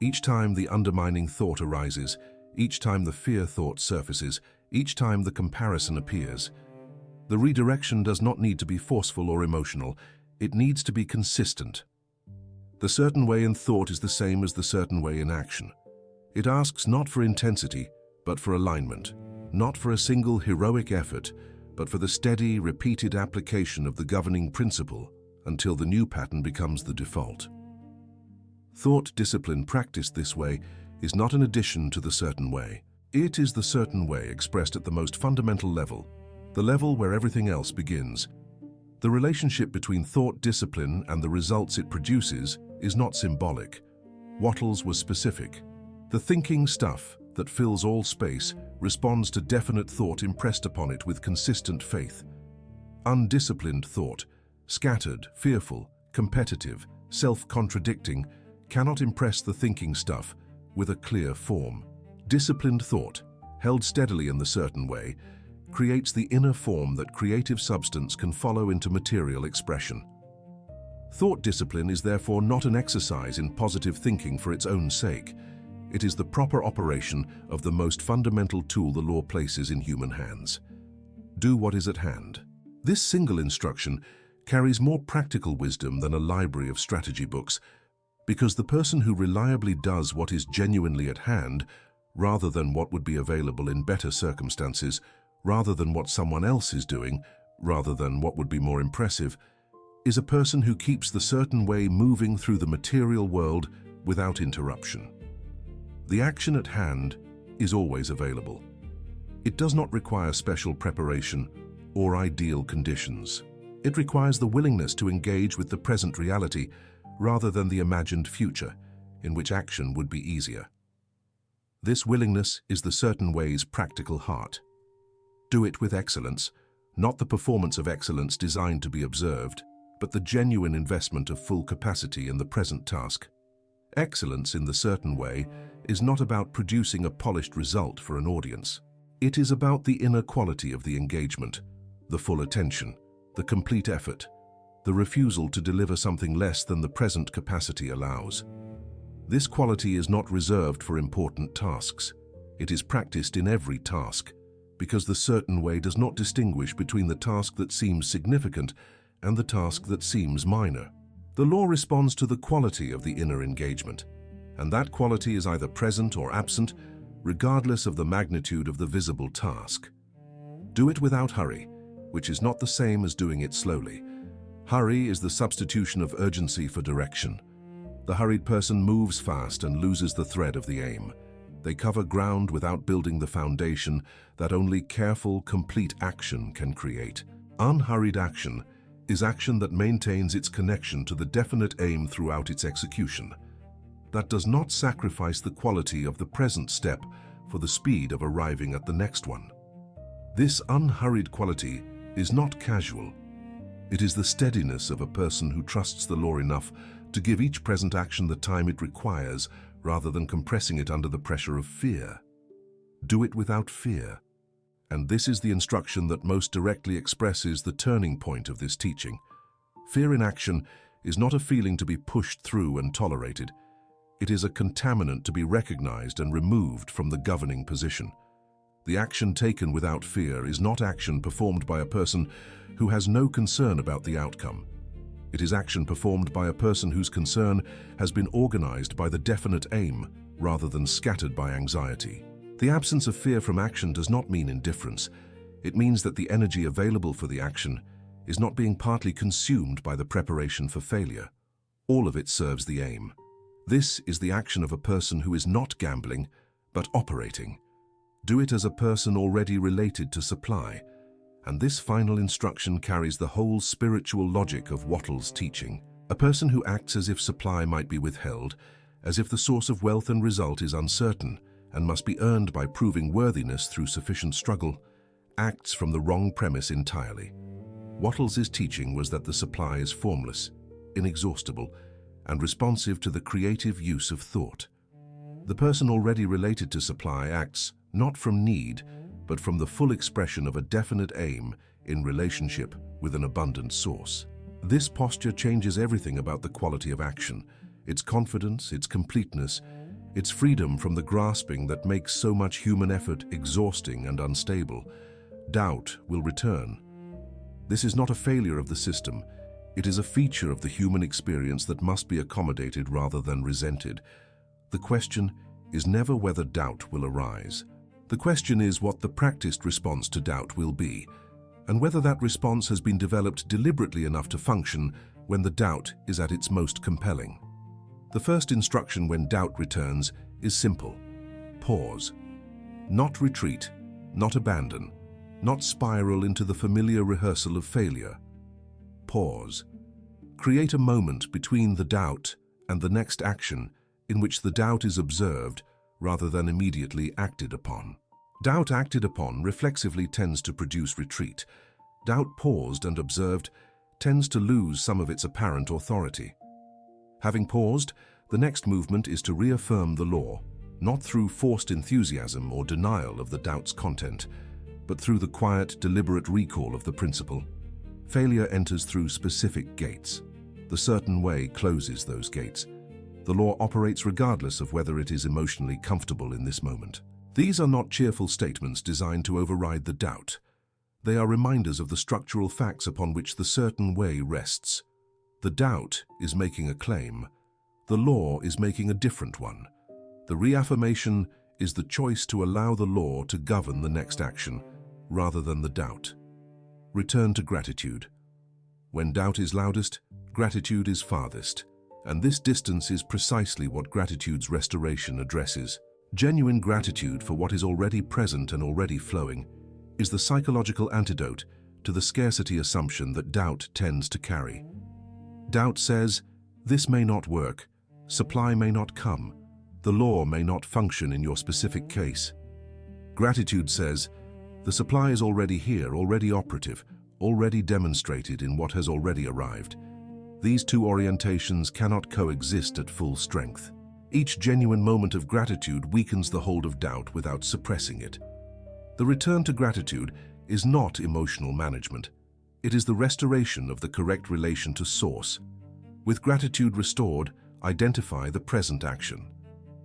Each time the undermining thought arises, each time the fear thought surfaces, each time the comparison appears. The redirection does not need to be forceful or emotional. It needs to be consistent. The certain way in thought is the same as the certain way in action. It asks not for intensity, but for alignment, not for a single heroic effort, but for the steady, repeated application of the governing principle until the new pattern becomes the default. Thought discipline practiced this way is not an addition to the certain way. It is the certain way expressed at the most fundamental level, the level where everything else begins. The relationship between thought discipline and the results it produces is not symbolic. Wattles was specific. The thinking stuff that fills all space responds to definite thought impressed upon it with consistent faith. Undisciplined thought, scattered, fearful, competitive, self-contradicting, cannot impress the thinking stuff with a clear form. Disciplined thought, held steadily in the certain way, creates the inner form that creative substance can follow into material expression. Thought discipline is therefore not an exercise in positive thinking for its own sake. It is the proper operation of the most fundamental tool the law places in human hands. Do what is at hand. This single instruction carries more practical wisdom than a library of strategy books, because the person who reliably does what is genuinely at hand, rather than what would be available in better circumstances, rather than what someone else is doing, rather than what would be more impressive, is a person who keeps the certain way moving through the material world without interruption. The action at hand is always available. It does not require special preparation or ideal conditions. It requires the willingness to engage with the present reality rather than the imagined future, in which action would be easier. This willingness is the certain way's practical heart. Do it with excellence, not the performance of excellence designed to be observed, but the genuine investment of full capacity in the present task. Excellence in the certain way is not about producing a polished result for an audience. It is about the inner quality of the engagement, the full attention, the complete effort, the refusal to deliver something less than the present capacity allows. This quality is not reserved for important tasks. It is practiced in every task, because the certain way does not distinguish between the task that seems significant and the task that seems minor. The law responds to the quality of the inner engagement, and that quality is either present or absent, regardless of the magnitude of the visible task. Do it without hurry, which is not the same as doing it slowly. Hurry is the substitution of urgency for direction. The hurried person moves fast and loses the thread of the aim. They cover ground without building the foundation that only careful, complete action can create. Unhurried action is action that maintains its connection to the definite aim throughout its execution. That does not sacrifice the quality of the present step for the speed of arriving at the next one. This unhurried quality is not casual. It is the steadiness of a person who trusts the law enough to give each present action the time it requires rather than compressing it under the pressure of fear. Do it without fear. And this is the instruction that most directly expresses the turning point of this teaching. Fear in action is not a feeling to be pushed through and tolerated. It is a contaminant to be recognized and removed from the governing position. The action taken without fear is not action performed by a person who has no concern about the outcome. It is action performed by a person whose concern has been organized by the definite aim rather than scattered by anxiety. The absence of fear from action does not mean indifference. It means that the energy available for the action is not being partly consumed by the preparation for failure. All of it serves the aim. This is the action of a person who is not gambling, but operating. Do it as a person already related to supply. And this final instruction carries the whole spiritual logic of Wattles' teaching. A person who acts as if supply might be withheld, as if the source of wealth and result is uncertain and must be earned by proving worthiness through sufficient struggle, acts from the wrong premise entirely. Wattles' teaching was that the supply is formless, inexhaustible, and responsive to the creative use of thought. The person already related to supply acts not from need, but from the full expression of a definite aim in relationship with an abundant source. This posture changes everything about the quality of action, its confidence, its completeness, its freedom from the grasping that makes so much human effort exhausting and unstable. Doubt will return. This is not a failure of the system. It is a feature of the human experience that must be accommodated rather than resented. The question is never whether doubt will arise. The question is what the practiced response to doubt will be, and whether that response has been developed deliberately enough to function when the doubt is at its most compelling. The first instruction when doubt returns is simple. Pause. Not retreat, not abandon, not spiral into the familiar rehearsal of failure. Pause. Create a moment between the doubt and the next action in which the doubt is observed rather than immediately acted upon. Doubt acted upon reflexively tends to produce retreat. Doubt paused and observed tends to lose some of its apparent authority. Having paused, the next movement is to reaffirm the law, not through forced enthusiasm or denial of the doubt's content, but through the quiet, deliberate recall of the principle. Failure enters through specific gates. The certain way closes those gates. The law operates regardless of whether it is emotionally comfortable in this moment. These are not cheerful statements designed to override the doubt. They are reminders of the structural facts upon which the certain way rests. The doubt is making a claim. The law is making a different one. The reaffirmation is the choice to allow the law to govern the next action, rather than the doubt. Return to gratitude. When doubt is loudest, gratitude is farthest. And this distance is precisely what gratitude's restoration addresses. Genuine gratitude for what is already present and already flowing is the psychological antidote to the scarcity assumption that doubt tends to carry. Doubt says, this may not work, supply may not come, the law may not function in your specific case. Gratitude says, the supply is already here, already operative, already demonstrated in what has already arrived. These two orientations cannot coexist at full strength. Each genuine moment of gratitude weakens the hold of doubt without suppressing it. The return to gratitude is not emotional management. It is the restoration of the correct relation to source. With gratitude restored, Identify the present action.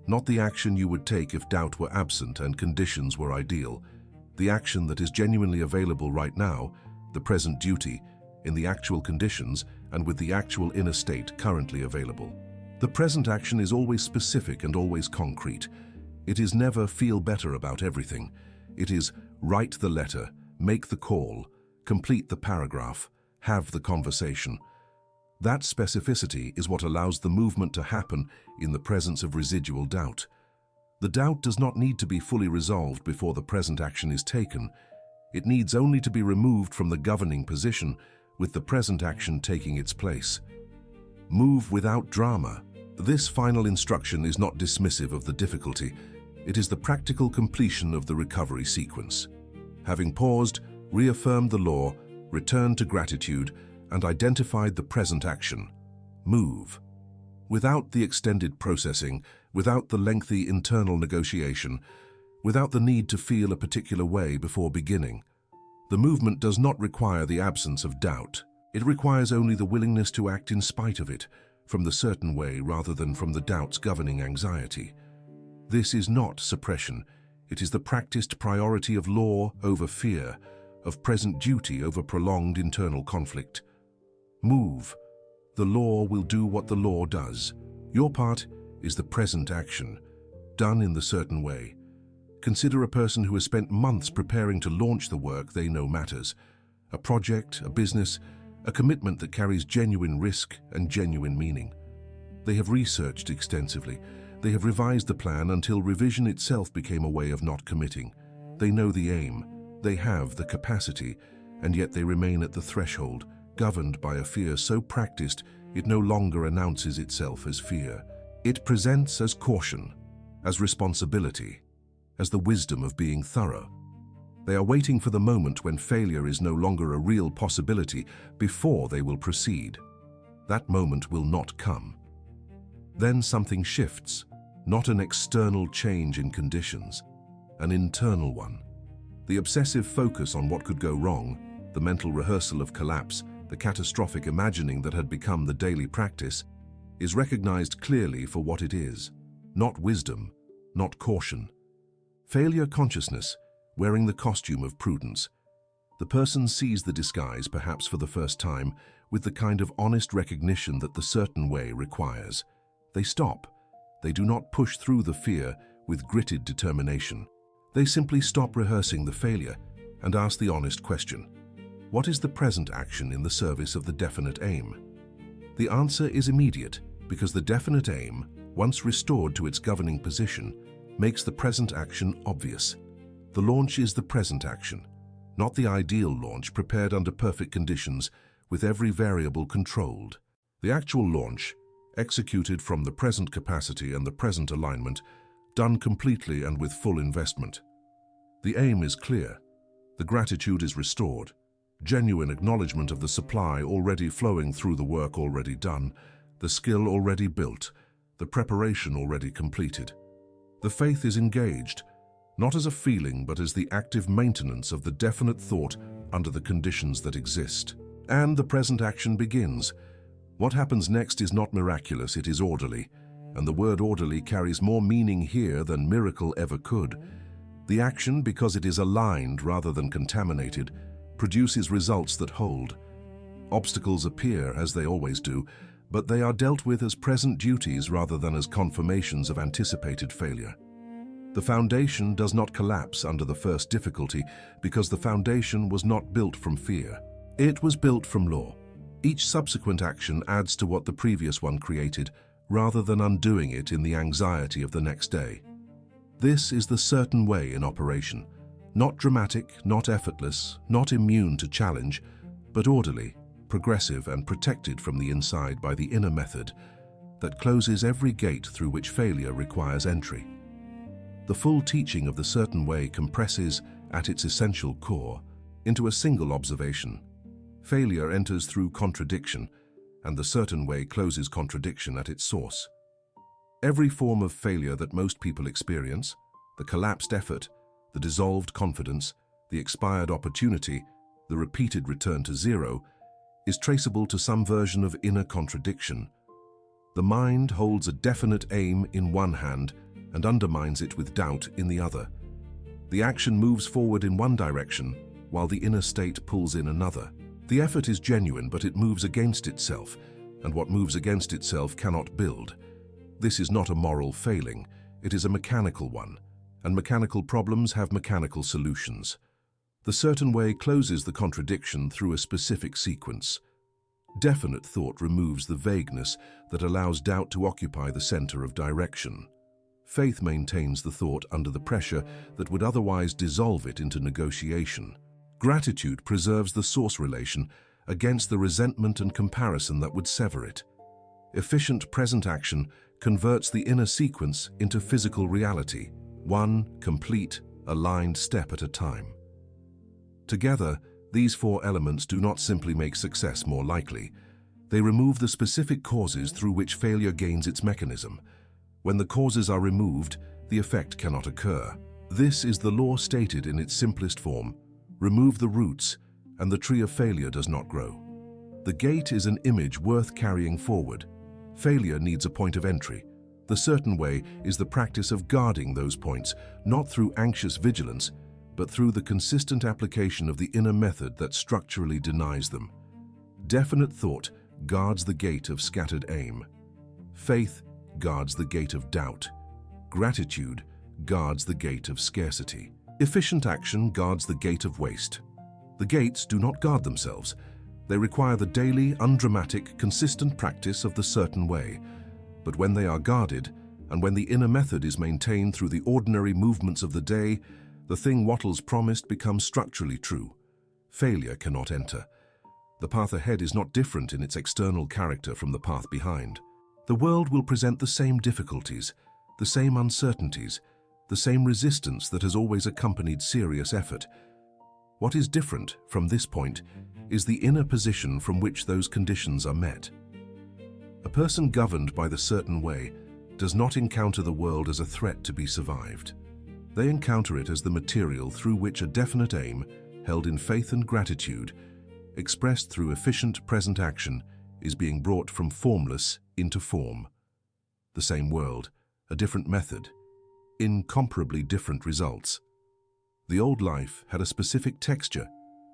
Not the action you would take if doubt were absent and conditions were ideal. The action that is genuinely available right now, the present duty, in the actual conditions and with the actual inner state currently available. The present action is always specific and always concrete. It is never feel better about everything. It is write the letter, make the call, complete the paragraph, have the conversation. That specificity is what allows the movement to happen in the presence of residual doubt. The doubt does not need to be fully resolved before the present action is taken. It needs only to be removed from the governing position, with the present action taking its place. Move without drama. This final instruction is not dismissive of the difficulty. It is the practical completion of the recovery sequence. Having paused, reaffirmed the law, returned to gratitude, and identified the present action. Move. Without the extended processing, without the lengthy internal negotiation, without the need to feel a particular way before beginning. The movement does not require the absence of doubt. It requires only the willingness to act in spite of it, from the certain way rather than from the doubts governing anxiety. This is not suppression. It is the practiced priority of law over fear, of present duty over prolonged internal conflict. Move. The law will do what the law does. Your part is the present action, done in the certain way. Consider a person who has spent months preparing to launch the work they know matters. A project, a business, a commitment that carries genuine risk and genuine meaning. They have researched extensively. They have revised the plan until revision itself became a way of not committing. They know the aim. They have the capacity, and yet they remain at the threshold, governed by a fear so practiced it no longer announces itself as fear. It presents as caution, as responsibility, as the wisdom of being thorough. They are waiting for the moment when failure is no longer a real possibility before they will proceed. That moment will not come. Then something shifts, not an external change in conditions, an internal one. The obsessive focus on what could go wrong, the mental rehearsal of collapse, the catastrophic imagining that had become the daily practice, is recognized clearly for what it is, not wisdom, not caution. Failure consciousness, wearing the costume of prudence. The person sees the disguise, perhaps for the first time, with the kind of honest recognition that the certain way requires. They stop. They do not push through the fear with gritted determination. They simply stop rehearsing the failure and ask the honest question: what is the present action in the service of the definite aim? The answer is immediate, because the definite aim, once restored to its governing position, makes the present action obvious. The launch is the present action, not the ideal launch prepared under perfect conditions with every variable controlled. The actual launch, executed from the present capacity and the present alignment, done completely and with full investment. The aim is clear. The gratitude is restored. Genuine acknowledgement of the supply already flowing through the work already done, the skill already built, the preparation already completed. The faith is engaged, not as a feeling but as the active maintenance of the definite thought under the conditions that exist. And the present action begins. What happens next is not miraculous, it is orderly, and the word orderly carries more meaning here than miracle ever could. The action, because it is aligned rather than contaminated, produces results that hold. Obstacles appear, as they always do, but they are dealt with as present duties rather than as confirmations of anticipated failure. The foundation does not collapse under the first difficulty because the foundation was not built from fear. It was built from law. Each subsequent action adds to what the previous one created, rather than undoing it in the anxiety of the next day. This is the certain way in operation. Not dramatic, not effortless, not immune to challenge, but orderly, progressive and protected from the inside by the inner method that closes every gate through which failure requires entry. The full teaching of the certain way compresses, at its essential core, into a single observation. Failure enters through contradiction, and the certain way closes contradiction at its source. Every form of failure that most people experience, the collapsed effort, the dissolved confidence, the expired opportunity, the repeated return to zero, is traceable to some version of inner contradiction. The mind holds a definite aim in one hand and undermines it with doubt in the other. The action moves forward in one direction, while the inner state pulls in another. The effort is genuine, but it moves against itself, and what moves against itself cannot build. This is not a moral failing, it is a mechanical one, and mechanical problems have mechanical solutions. The certain way closes the contradiction through a specific sequence. Definite thought removes the vagueness that allows doubt to occupy the center of direction. Faith maintains the thought under the pressure that would otherwise dissolve it into negotiation. Gratitude preserves the source relation against the resentment and comparison that would sever it. Efficient present action converts the inner sequence into physical reality, one complete, aligned step at a time. Together, these four elements do not simply make success more likely. They remove the specific causes through which failure gains its mechanism. When the causes are removed, the effect cannot occur. This is the law stated in its simplest form. Remove the roots, and the tree of failure does not grow. The gate is an image worth carrying forward. Failure needs a point of entry. The certain way is the practice of guarding those points, not through anxious vigilance, but through the consistent application of the inner method that structurally denies them. Definite thought guards the gate of scattered aim. Faith guards the gate of doubt. Gratitude guards the gate of scarcity. Efficient action guards the gate of waste. The gates do not guard themselves. They require the daily, undramatic, consistent practice of the certain way. But when they are guarded, and when the inner method is maintained through the ordinary movements of the day, the thing Wattles promised becomes structurally true. Failure cannot enter. The path ahead is not different in its external character from the path behind. The world will present the same difficulties, the same uncertainties, the same resistance that has always accompanied serious effort. What is different from this point is the inner position from which those conditions are met. A person governed by the certain way does not encounter the world as a threat to be survived. They encounter it as the material through which a definite aim, held in faith and gratitude, expressed through efficient present action, is being brought from formless into form. The same world, a different method, incomparably different results. The old life had a specific texture,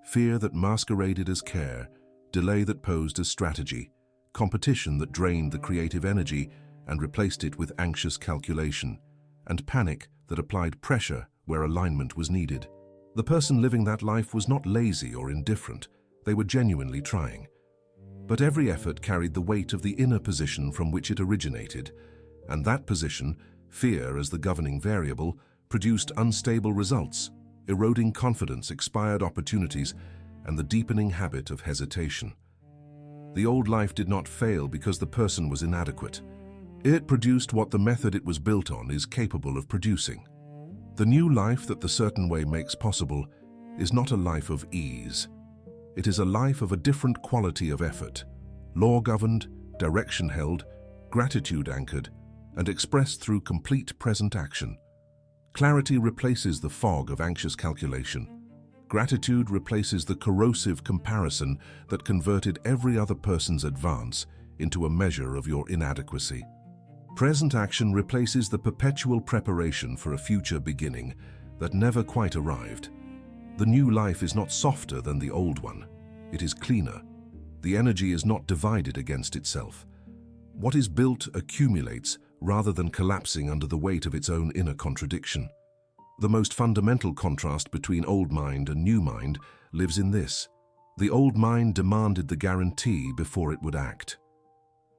fear that masqueraded as care, delay that posed as strategy, competition that drained the creative energy and replaced it with anxious calculation, and panic that applied pressure where alignment was needed. The person living that life was not lazy or indifferent, they were genuinely trying. But every effort carried the weight of the inner position from which it originated, and that position, fear as the governing variable, produced unstable results, eroding confidence, expired opportunities, and the deepening habit of hesitation. The old life did not fail because the person was inadequate. It produced what the method it was built on is capable of producing. The new life that the certain way makes possible is not a life of ease. It is a life of a different quality of effort, law-governed, direction-held, gratitude-anchored, and expressed through complete present action. Clarity replaces the fog of anxious calculation. Gratitude replaces the corrosive comparison that converted every other person's advance into a measure of your inadequacy. Present action replaces the perpetual preparation for a future beginning that never quite arrived. The new life is not softer than the old one. It is cleaner. The energy is not divided against itself. What is built accumulates rather than collapsing under the weight of its own inner contradiction. The most fundamental contrast between old mind and new mind lives in this. The old mind demanded the guarantee before it would act.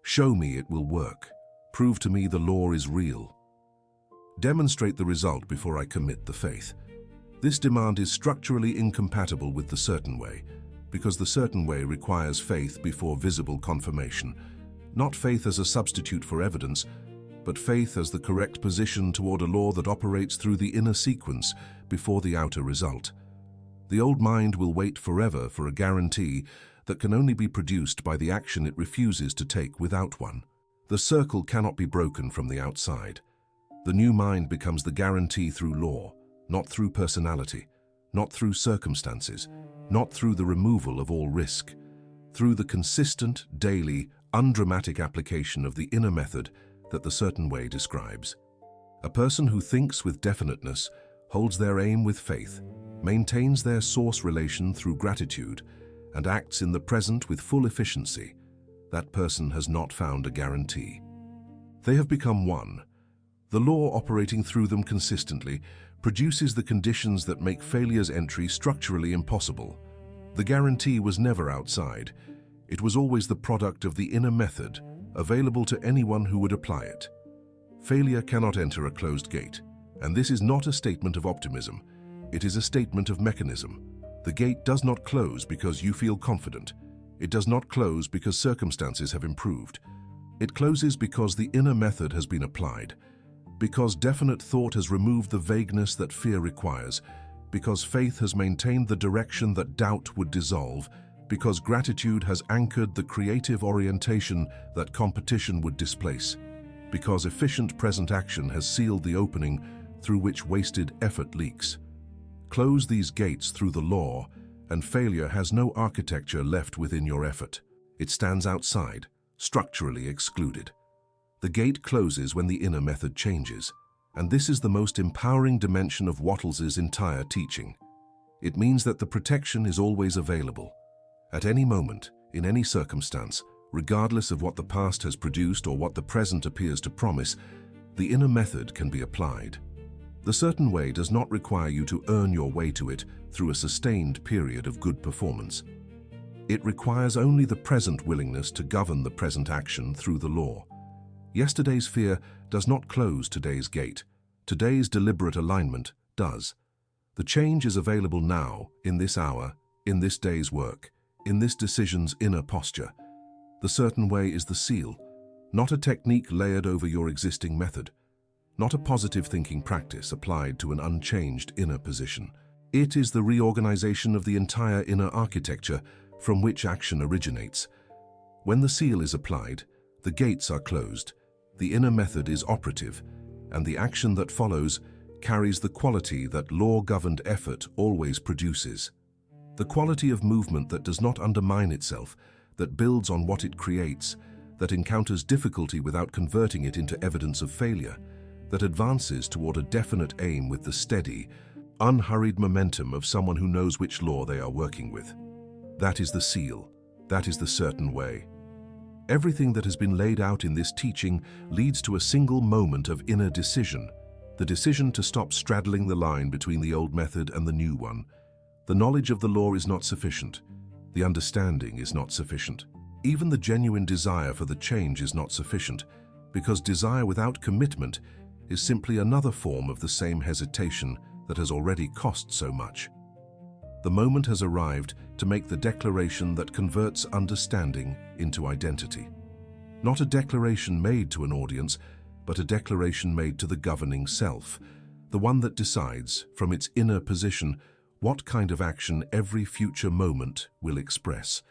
Show me it will work. Prove to me the law is real. Demonstrate the result before I commit the faith. This demand is structurally incompatible with the certain way, because the certain way requires faith before visible confirmation. Not faith as a substitute for evidence, but faith as the correct position toward a law that operates through the inner sequence before the outer result. The old mind will wait forever for a guarantee that can only be produced by the action it refuses to take without one. The circle cannot be broken from the outside. The new mind becomes the guarantee through law, not through personality, not through circumstances, not through the removal of all risk, through the consistent, daily, undramatic application of the inner method that the certain way describes. A person who thinks with definiteness, holds their aim with faith, maintains their source relation through gratitude, and acts in the present with full efficiency, that person has not found a guarantee. They have become one. The law operating through them consistently produces the conditions that make failure's entry structurally impossible. The guarantee was never outside. It was always the product of the inner method, available to anyone who would apply it. Failure cannot enter a closed gate, and this is not a statement of optimism. It is a statement of mechanism. The gate does not close because you feel confident. It does not close because circumstances have improved. It closes because the inner method has been applied, because definite thought has removed the vagueness that fear requires, because faith has maintained the direction that doubt would dissolve, because gratitude has anchored the creative orientation that competition would displace, because efficient present action has sealed the opening through which wasted effort leaks. Close these gates through the law, and failure has no architecture left within your effort. It stands outside, structurally excluded. The gate closes when the inner method changes, and this is the most empowering dimension of Wattles's entire teaching. It means that the protection is always available. At any moment, in any circumstance, regardless of what the past has produced or what the present appears to promise, the inner method can be applied. The certain way does not require you to earn your way to it through a sustained period of good performance. It requires only the present willingness to govern the present action through the law. Yesterday's fear does not close today's gate. Today's deliberate alignment does. The change is available now, in this hour, in this day's work, in this decision's inner posture. The certain way is the seal, not a technique layered over your existing method, not a positive thinking practice applied to an unchanged inner position. It is the reorganization of the entire inner architecture from which action originates. When the seal is applied, the gates are closed, the inner method is operative, and the action that follows carries the quality that law-governed effort always produces. The quality of movement that does not undermine itself, that builds on what it creates, that encounters difficulty without converting it into evidence of failure, that advances toward a definite aim with the steady, unhurried momentum of someone who knows which law they are working with. That is the seal. That is the certain way. Everything that has been laid out in this teaching leads to a single moment of inner decision, the decision to stop straddling the line between the old method and the new one. The knowledge of the law is not sufficient. The understanding is not sufficient. Even the genuine desire for the change is not sufficient, because desire without commitment is simply another form of the same hesitation that has already cost so much. The moment has arrived to make the declaration that converts understanding into identity. Not a declaration made to an audience, but a declaration made to the governing self, the one that decides, from its inner position, what kind of action every future moment will express.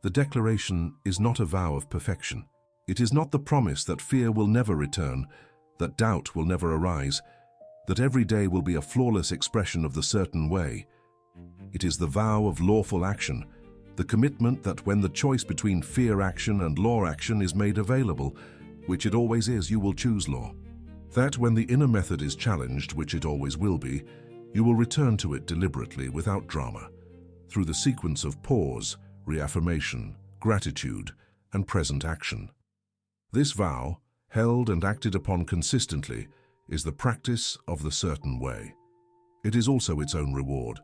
The declaration is not a vow of perfection. It is not the promise that fear will never return, that doubt will never arise, that every day will be a flawless expression of the certain way. It is the vow of lawful action, the commitment that when the choice between fear action and law action is made available, which it always is, you will choose law. That when the inner method is challenged, which it always will be, you will return to it deliberately, without drama, through the sequence of pause, reaffirmation, gratitude, and present action. This vow, held and acted upon consistently, is the practice of the certain way. It is also its own reward.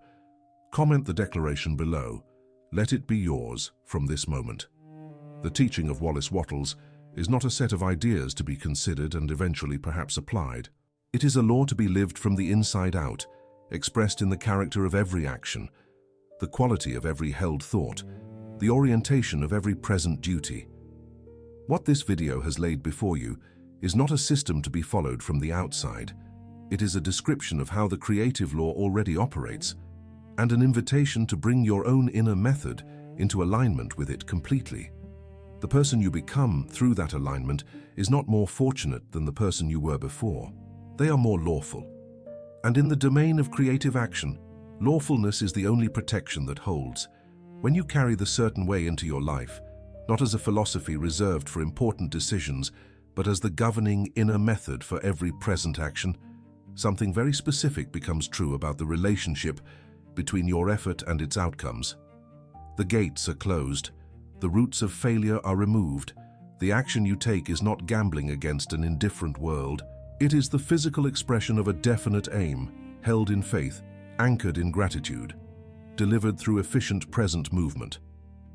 Comment the declaration below. Let it be yours from this moment. The teaching of Wallace Wattles is not a set of ideas to be considered and eventually perhaps applied. It is a law to be lived from the inside out, expressed in the character of every action, the quality of every held thought, the orientation of every present duty. What this video has laid before you is not a system to be followed from the outside. It is a description of how the creative law already operates, and an invitation to bring your own inner method into alignment with it completely. The person you become through that alignment is not more fortunate than the person you were before. They are more lawful. And in the domain of creative action, lawfulness is the only protection that holds. When you carry the certain way into your life, not as a philosophy reserved for important decisions, but as the governing inner method for every present action. Something very specific becomes true about the relationship between your effort and its outcomes. The gates are closed, the roots of failure are removed. The action you take is not gambling against an indifferent world. It is the physical expression of a definite aim, held in faith, anchored in gratitude, delivered through efficient present movement.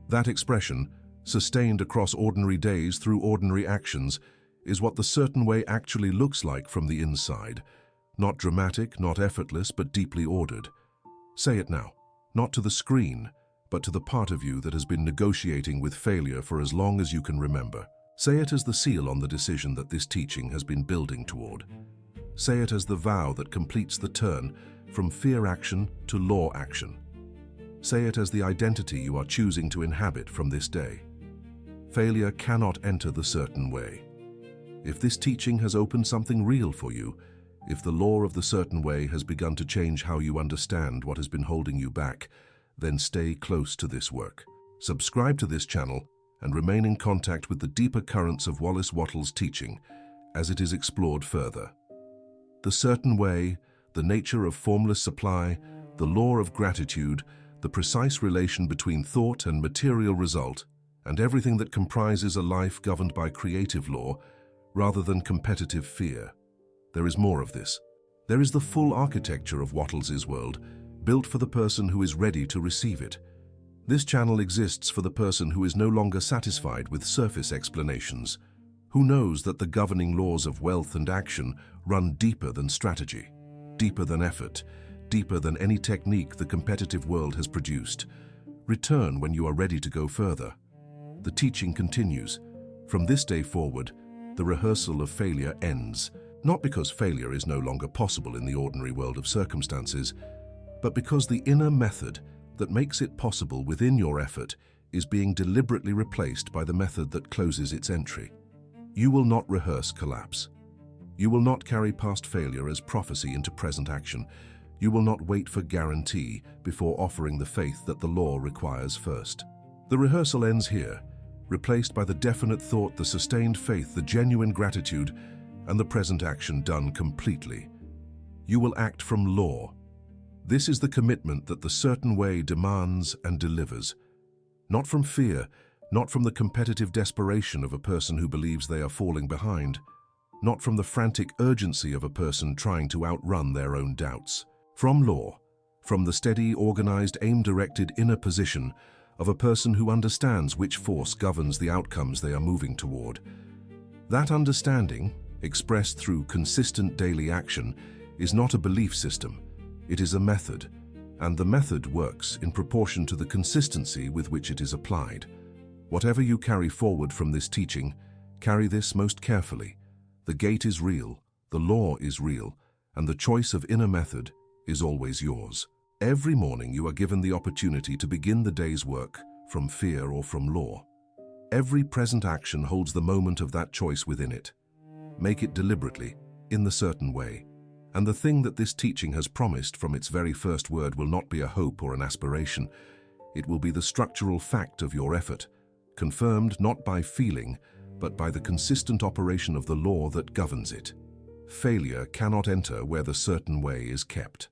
That expression, sustained across ordinary days through ordinary actions, is what the certain way actually looks like from the inside. Not dramatic, not effortless, but deeply ordered. Say it now, not to the screen, but to the part of you that has been negotiating with failure for as long as you can remember. Say it as the seal on the decision that this teaching has been building toward. Say it as the vow that completes the turn from fear action to law action. Say it as the identity you are choosing to inhabit from this day. Failure cannot enter the certain way. If this teaching has opened something real for you, if the law of the certain way has begun to change how you understand what has been holding you back, then stay close to this work. Subscribe to this channel and remain in contact with the deeper currents of Wallace Wattles' teaching as it is explored further. The certain way, the nature of formless supply, the law of gratitude, the precise relation between thought and material result, and everything that comprises a life governed by creative law rather than competitive fear. There is more of this. There is the full architecture of Wattles's world, built for the person who is ready to receive it. This channel exists for the person who is no longer satisfied with surface explanations, who knows that the governing laws of wealth and action run deeper than strategy, deeper than effort, deeper than any technique the competitive world has produced. Return when you are ready to go further. The teaching continues. From this day forward, the rehearsal of failure ends, not because failure is no longer possible in the ordinary world of circumstances, but because the inner method that makes it possible within your effort is being deliberately replaced by the method that closes its entry. You will not rehearse collapse. You will not carry past failure as prophecy into present action. You will not wait for guarantee before offering the faith that the law requires first. The rehearsal ends here, replaced by the definite thought, the sustained faith, the genuine gratitude, and the present action done completely. You will act from law. This is the commitment that the certain way demands and delivers. Not from fear, not from the competitive desperation of a person who believes they are falling behind, not from the frantic urgency of a person trying to outrun their own doubts. From law, from the steady, organized, aim-directed inner position of a person who understands which force governs the outcomes they are moving toward. That understanding, expressed through consistent daily action, is not a belief system. It is a method, and the method works in proportion to the consistency with which it is applied. Whatever you carry forward from this teaching, carry this most carefully. The gate is real, the law is real, and the choice of inner method is always yours. Every morning you are given the opportunity to begin the day's work from fear or from law. Every present action holds the moment of that choice within it. Make it deliberately, in the certain way. And the thing that this teaching has promised from its very first word will not be a hope or an aspiration. It will be the structural fact of your effort, confirmed not by feeling, but by the consistent operation of the law that governs it. Failure cannot enter where the certain way is kept.